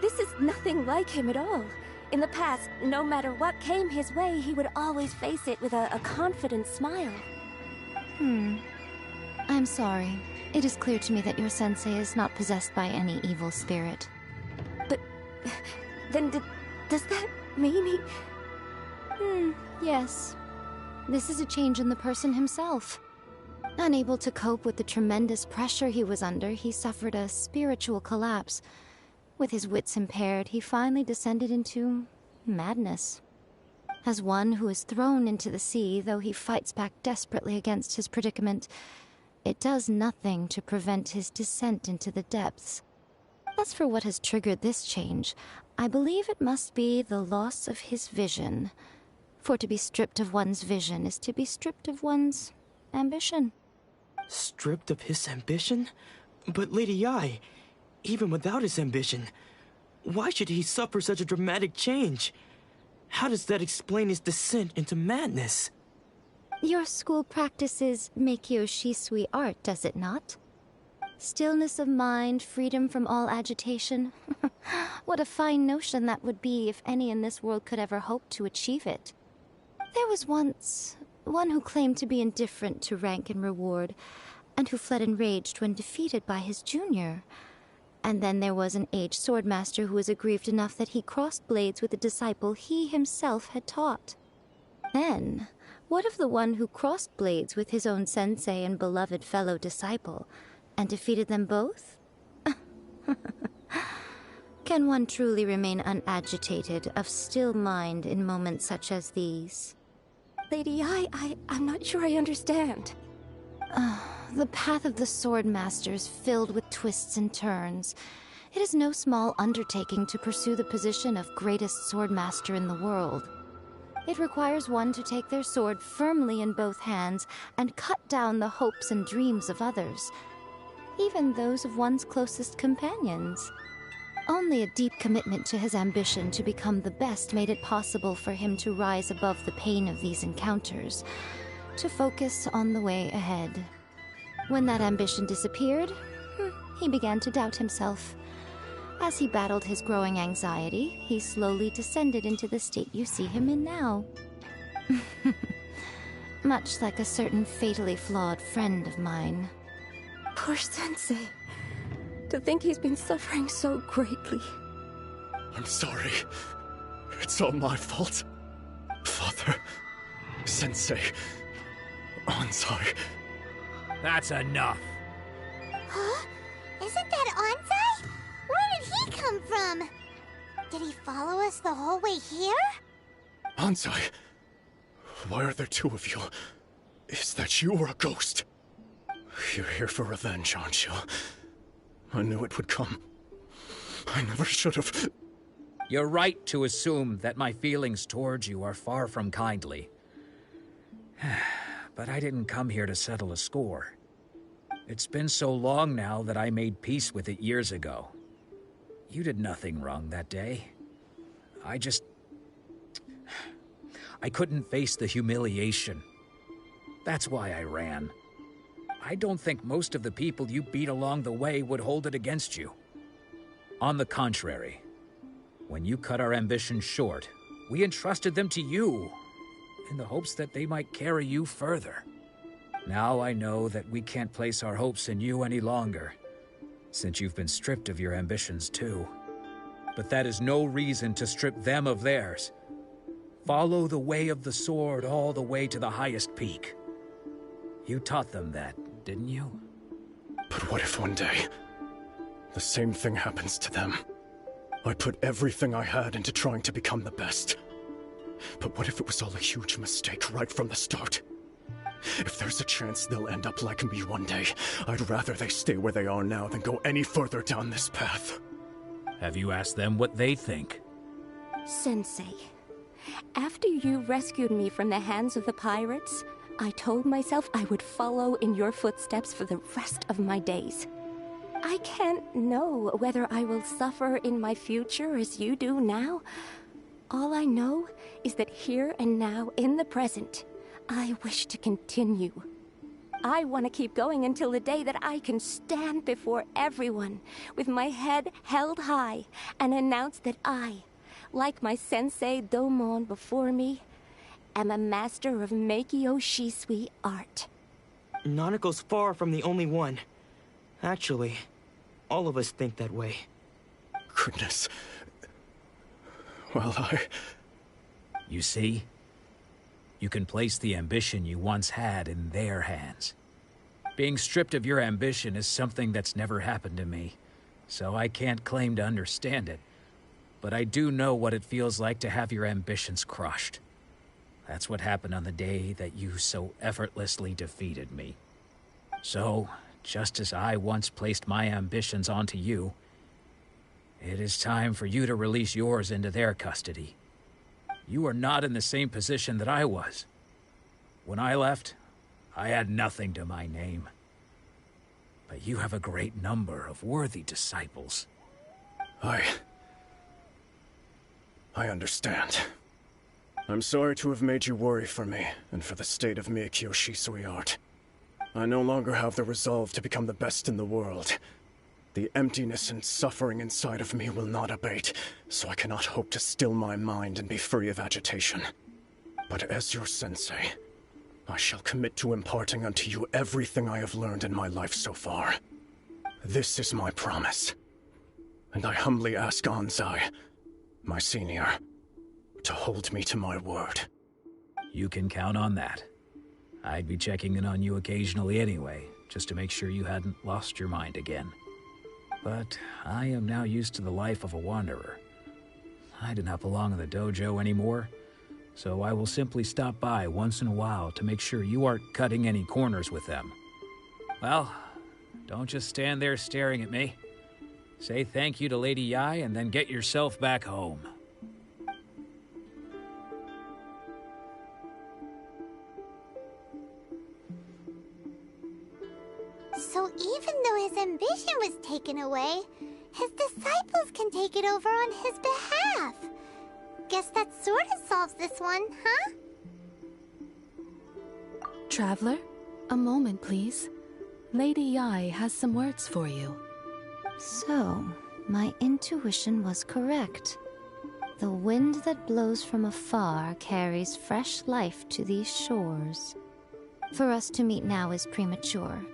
Speaker 20: This is nothing like him at all. In the past, no matter what came his way, he would always face it with a confident smile.
Speaker 19: I'm sorry. It is clear to me that your sensei is not possessed by any evil spirit.
Speaker 20: But then does that mean he...
Speaker 19: Yes. This is a change in the person himself. Unable to cope with the tremendous pressure he was under, he suffered a spiritual collapse. With his wits impaired, he finally descended into madness. As one who is thrown into the sea, though he fights back desperately against his predicament, it does nothing to prevent his descent into the depths. As for what has triggered this change, I believe it must be the loss of his vision. For to be stripped of one's vision is to be stripped of one's ambition.
Speaker 17: Stripped of his ambition? But Lady Yi, even without his ambition, why should he suffer such a dramatic change? How does that explain his descent into madness?
Speaker 19: Your school practices Meikyo Shisui art, does it not? Stillness of mind, freedom from all agitation. What a fine notion that would be if any in this world could ever hope to achieve it. There was once one who claimed to be indifferent to rank and reward, and who fled enraged when defeated by his junior. And then there was an aged swordmaster who was aggrieved enough that he crossed blades with a disciple he himself had taught. Then, what of the one who crossed blades with his own sensei and beloved fellow disciple, and defeated them both? Can one truly remain unagitated, of still mind in moments such as these?
Speaker 20: Lady Yi, I'm not sure I understand.
Speaker 19: The path of the Swordmaster is filled with twists and turns. It is no small undertaking to pursue the position of greatest Swordmaster in the world. It requires one to take their sword firmly in both hands and cut down the hopes and dreams of others, even those of one's closest companions. Only a deep commitment to his ambition to become the best made it possible for him to rise above the pain of these encounters, to focus on the way ahead. When that ambition disappeared, he began to doubt himself. As he battled his growing anxiety, he slowly descended into the state you see him in now. Much like a certain fatally flawed friend of mine.
Speaker 20: Poor Sensei. To think he's been suffering so greatly.
Speaker 3: I'm sorry. It's all my fault. Father, Sensei, Ansai.
Speaker 21: That's enough.
Speaker 2: Huh? Isn't that Ansai? Where did he come from? Did he follow us the whole way here?
Speaker 3: Ansai, why are there two of you? Is that you or a ghost? You're here for revenge, aren't you? I knew it would come. I never should have.
Speaker 21: You're right to assume that my feelings towards you are far from kindly. But I didn't come here to settle a score. It's been so long now that I made peace with it years ago. You did nothing wrong that day. I couldn't face the humiliation. That's why I ran. I don't think most of the people you beat along the way would hold it against you. On the contrary, when you cut our ambitions short, we entrusted them to you, in the hopes that they might carry you further. Now I know that we can't place our hopes in you any longer, since you've been stripped of your ambitions too. But that is no reason to strip them of theirs. Follow the way of the sword all the way to the highest peak. You taught them that, didn't you?
Speaker 3: But what if one day, the same thing happens to them? I put everything I had into trying to become the best. But what if it was all a huge mistake right from the start? If there's a chance they'll end up like me one day, I'd rather they stay where they are now than go any further down this path.
Speaker 21: Have you asked them what they think?
Speaker 20: Sensei, after you rescued me from the hands of the pirates, I told myself I would follow in your footsteps for the rest of my days. I can't know whether I will suffer in my future as you do now. All I know is that here and now, in the present, I wish to continue. I want to keep going until the day that I can stand before everyone with my head held high and announce that I, like my sensei Domon before me, am a master of Meikyo Shisui art.
Speaker 17: Nanako's far from the only one. Actually, all of us think that way.
Speaker 3: Goodness. Well,
Speaker 21: You see? You can place the ambition you once had in their hands. Being stripped of your ambition is something that's never happened to me, so I can't claim to understand it. But I do know what it feels like to have your ambitions crushed. That's what happened on the day that you so effortlessly defeated me. So, just as I once placed my ambitions onto you, it is time for you to release yours into their custody. You are not in the same position that I was. When I left, I had nothing to my name. But you have a great number of worthy disciples.
Speaker 3: I understand. I'm sorry to have made you worry for me, and for the state of Meikyo Shisui art. I no longer have the resolve to become the best in the world. The emptiness and suffering inside of me will not abate, so I cannot hope to still my mind and be free of agitation. But as your sensei, I shall commit to imparting unto you everything I have learned in my life so far. This is my promise. And I humbly ask Anzai, my senior, to hold me to my word.
Speaker 21: You can count on that. I'd be checking in on you occasionally anyway, just to make sure you hadn't lost your mind again. But I am now used to the life of a wanderer. I do not belong in the dojo anymore, so I will simply stop by once in a while to make sure you aren't cutting any corners with them. Well, don't just stand there staring at me. Say thank you to Lady Yai and then get yourself back home.
Speaker 2: So even though his ambition was taken away, his disciples can take it over on his behalf. Guess that sort of solves this one, huh?
Speaker 22: Traveler, a moment, please. Lady Yai has some words for you.
Speaker 5: So, my intuition was correct. The wind that blows from afar carries fresh life to these shores. For us to meet now is premature.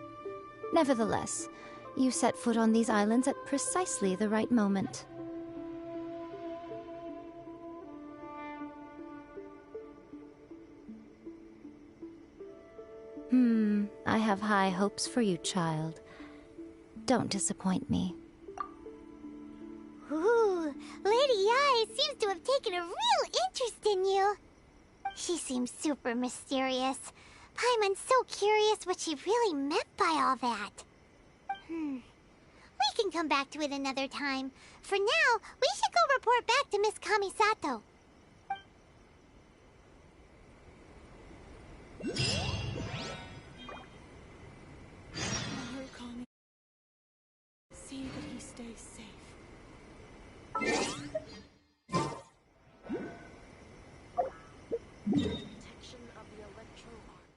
Speaker 5: Nevertheless, you set foot on these islands at precisely the right moment. I have high hopes for you, child. Don't disappoint me.
Speaker 2: Ooh, Lady Yai seems to have taken a real interest in you. She seems super mysterious. Paimon's so curious what she really meant by all that. We can come back to it another time. For now, we should go report back to Miss Kamisato.
Speaker 11: stay safe.
Speaker 22: Protection of the electro arc.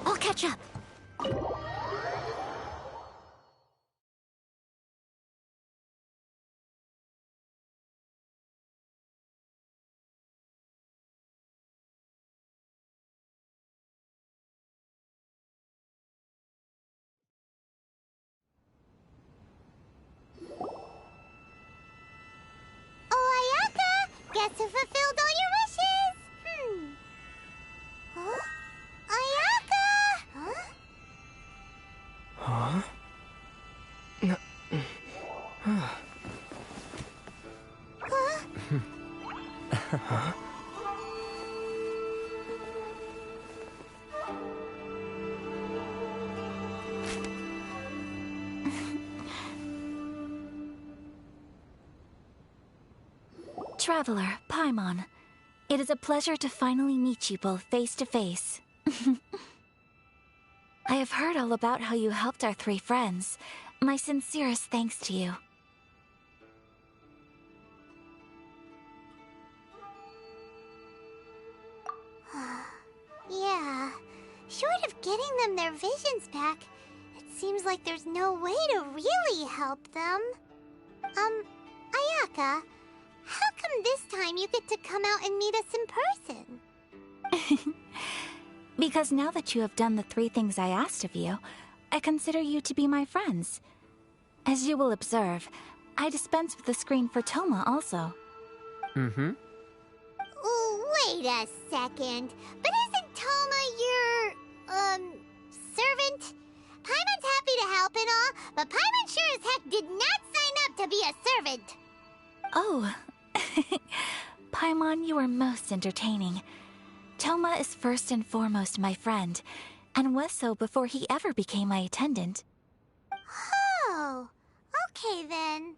Speaker 2: I'll catch up. Oh, Ayaka! Guess who fulfilled all your wishes? Huh? Ayaka! Huh?
Speaker 17: Huh? No. Huh?
Speaker 13: Traveler, Paimon, it is a pleasure to finally meet you both face to face. I have heard all about how you helped our three friends. My sincerest thanks to you.
Speaker 2: Yeah. Short of getting them their visions back, it seems like there's no way to really help them. Ayaka, how come this time you get to come out and meet us in person?
Speaker 13: Because now that you have done the 3 things I asked of you, I consider you to be my friends. As you will observe, I dispense with the screen for Toma also.
Speaker 1: Mm-hmm.
Speaker 2: Wait a second. But isn't Toma your, servant? Paimon's happy to help and all, but Paimon sure as heck did not sign up to be a servant.
Speaker 13: Oh. Paimon, you are most entertaining. Toma is first and foremost my friend, and was so before he ever became my attendant.
Speaker 2: Oh, okay then.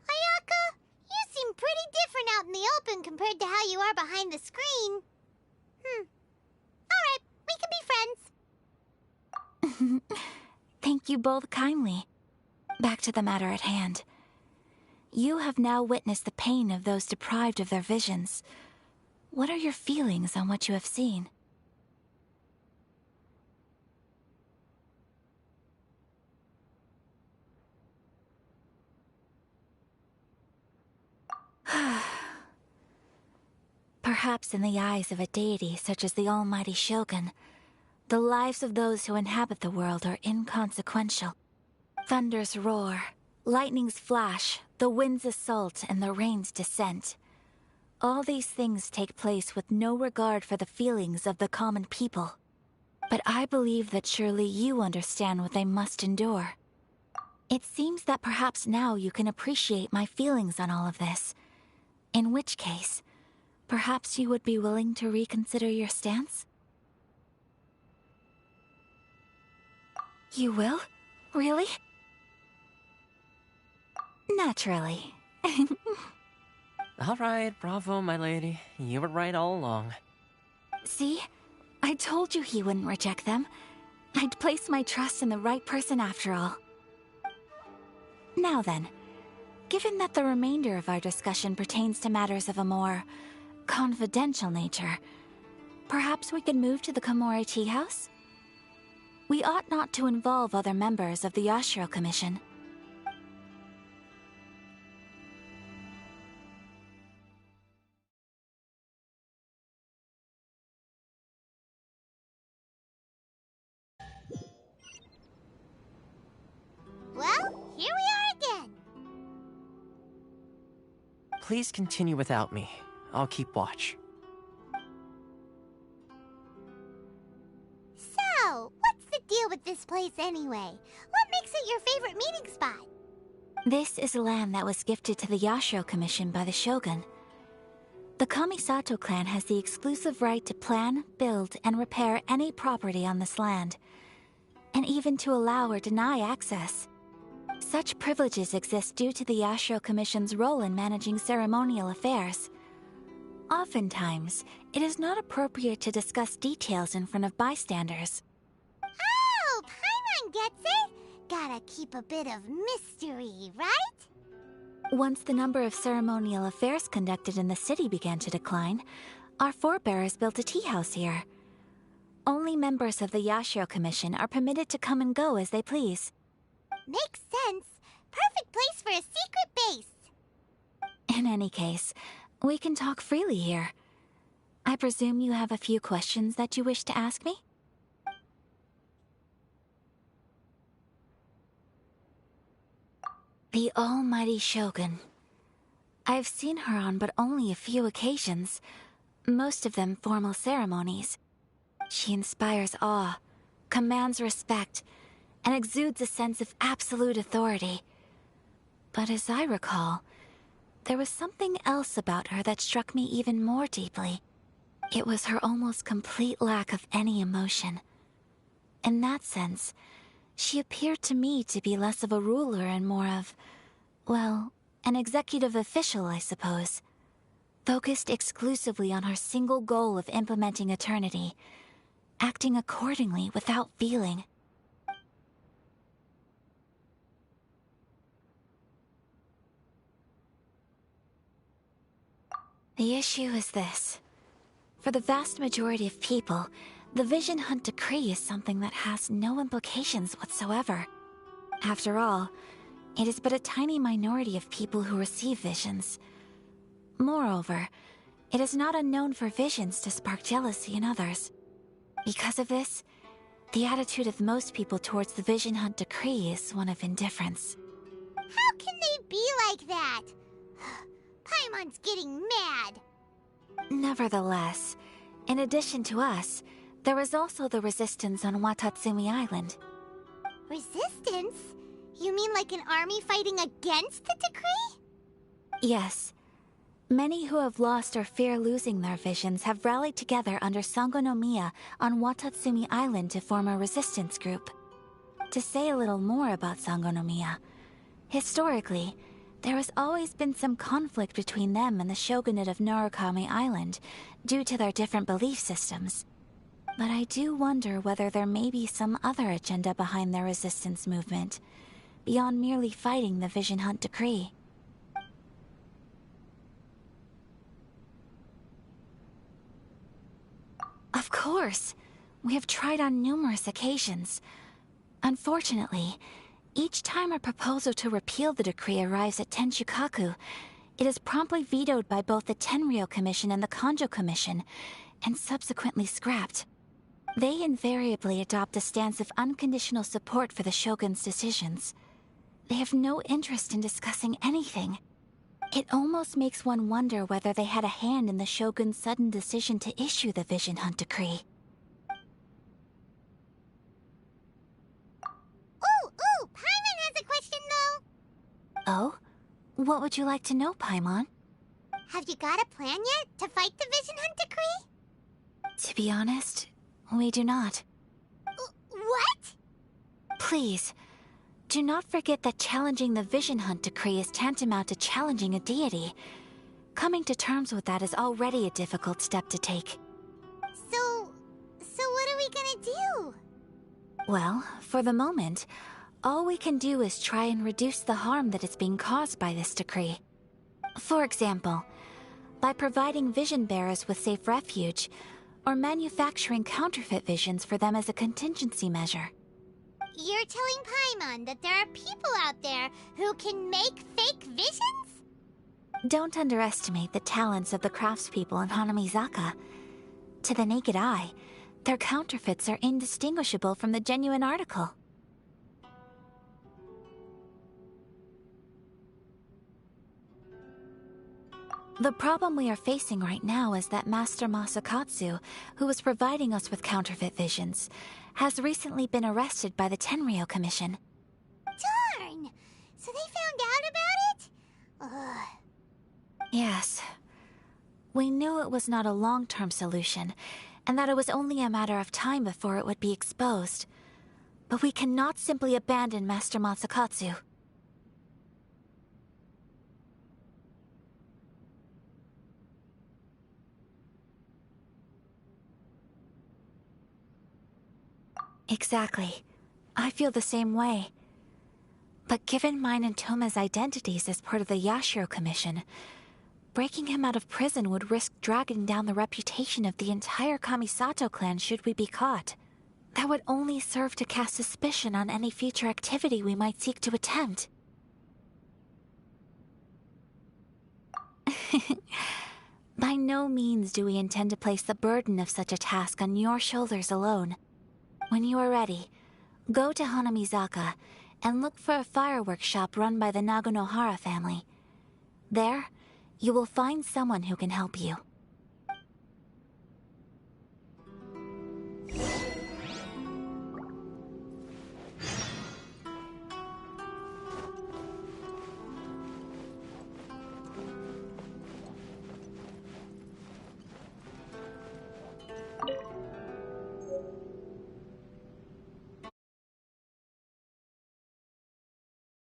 Speaker 2: Ayaka, you seem pretty different out in the open compared to how you are behind the screen. Alright, we can be friends.
Speaker 13: Thank you both kindly. Back to the matter at hand. You have now witnessed the pain of those deprived of their visions. What are your feelings on what you have seen? Perhaps in the eyes of a deity such as the almighty Shogun, the lives of those who inhabit the world are inconsequential. Thunders roar, lightnings flash, the winds assault, and the rains descent. All these things take place with no regard for the feelings of the common people. But I believe that surely you understand what they must endure. It seems that perhaps now you can appreciate my feelings on all of this. In which case, perhaps you would be willing to reconsider your stance? You will? Really? Naturally.
Speaker 1: All right, bravo, my lady. You were right all along.
Speaker 13: See? I told you he wouldn't reject them. I'd placed my trust in the right person after all. Now then, given that the remainder of our discussion pertains to matters of a more confidential nature, perhaps we could move to the Komore Tea House? We ought not to involve other members of the Yashiro Commission.
Speaker 2: Well, here we are again.
Speaker 1: Please continue without me. I'll keep watch.
Speaker 2: So, what's the deal with this place anyway? What makes it your favorite meeting spot?
Speaker 13: This is land that was gifted to the Yashiro Commission by the Shogun. The Kamisato clan has the exclusive right to plan, build, and repair any property on this land, and even to allow or deny access. Such privileges exist due to the Yashiro Commission's role in managing ceremonial affairs. Oftentimes, it is not appropriate to discuss details in front of bystanders.
Speaker 2: Oh, Paimon gets it! Gotta keep a bit of mystery, right?
Speaker 13: Once the number of ceremonial affairs conducted in the city began to decline, our forebears built a tea house here. Only members of the Yashiro Commission are permitted to come and go as they please.
Speaker 2: Makes sense. Perfect place for a secret base.
Speaker 13: In any case, we can talk freely here. I presume you have a few questions that you wish to ask me? The almighty Shogun. I've seen her on but only a few occasions, most of them formal ceremonies. She inspires awe, commands respect, and exudes a sense of absolute authority. But as I recall, there was something else about her that struck me even more deeply. It was her almost complete lack of any emotion. In that sense, she appeared to me to be less of a ruler and more of, well, an executive official, I suppose. Focused exclusively on her single goal of implementing eternity, acting accordingly without feeling. The issue is this. For the vast majority of people, the Vision Hunt Decree is something that has no implications whatsoever. After all, it is but a tiny minority of people who receive visions. Moreover, it is not unknown for visions to spark jealousy in others. Because of this, the attitude of most people towards the Vision Hunt Decree is one of indifference.
Speaker 2: How can they be like that? Paimon's getting mad.
Speaker 13: Nevertheless, in addition to us, there is also the resistance on Watatsumi Island.
Speaker 2: Resistance? You mean like an army fighting against the decree?
Speaker 13: Yes. Many who have lost or fear losing their visions have rallied together under Sangonomiya on Watatsumi Island to form a resistance group. To say a little more about Sangonomiya, historically, there has always been some conflict between them and the shogunate of Narukami Island due to their different belief systems. But I do wonder whether there may be some other agenda behind their resistance movement, beyond merely fighting the Vision Hunt Decree. Of course! We have tried on numerous occasions. Unfortunately, each time a proposal to repeal the decree arrives at Tenshukaku, it is promptly vetoed by both the Tenryou Commission and the Kanjo Commission, and subsequently scrapped. They invariably adopt a stance of unconditional support for the Shogun's decisions. They have no interest in discussing anything. It almost makes one wonder whether they had a hand in the Shogun's sudden decision to issue the Vision Hunt Decree.
Speaker 2: Ooh, Paimon has a question though.
Speaker 13: Oh? What would you like to know, Paimon?
Speaker 2: Have you got a plan yet to fight the Vision Hunt Decree?
Speaker 13: To be honest, we do not.
Speaker 2: What?
Speaker 13: Please, do not forget that challenging the Vision Hunt Decree is tantamount to challenging a deity. Coming to terms with that is already a difficult step to take.
Speaker 2: So what are we gonna do?
Speaker 13: Well, for the moment, all we can do is try and reduce the harm that is being caused by this decree. For example, by providing vision bearers with safe refuge, or manufacturing counterfeit visions for them as a contingency measure.
Speaker 2: You're telling Paimon that there are people out there who can make fake visions?
Speaker 13: Don't underestimate the talents of the craftspeople in Hanamizaka. To the naked eye, their counterfeits are indistinguishable from the genuine article. The problem we are facing right now is that Master Masakatsu, who was providing us with counterfeit visions, has recently been arrested by the Tenryou Commission.
Speaker 2: Darn! So they found out
Speaker 13: Yes. We knew it was not a long-term solution, and that it was only a matter of time before it would be exposed. But we cannot simply abandon Master Masakatsu. Exactly. I feel the same way. But given mine and Toma's identities as part of the Yashiro Commission, breaking him out of prison would risk dragging down the reputation of the entire Kamisato clan should we be caught. That would only serve to cast suspicion on any future activity we might seek to attempt. By no means do we intend to place the burden of such a task on your shoulders alone. When you are ready, go to Hanamizaka and look for a fireworks shop run by the Nagonohara family. There, you will find someone who can help you.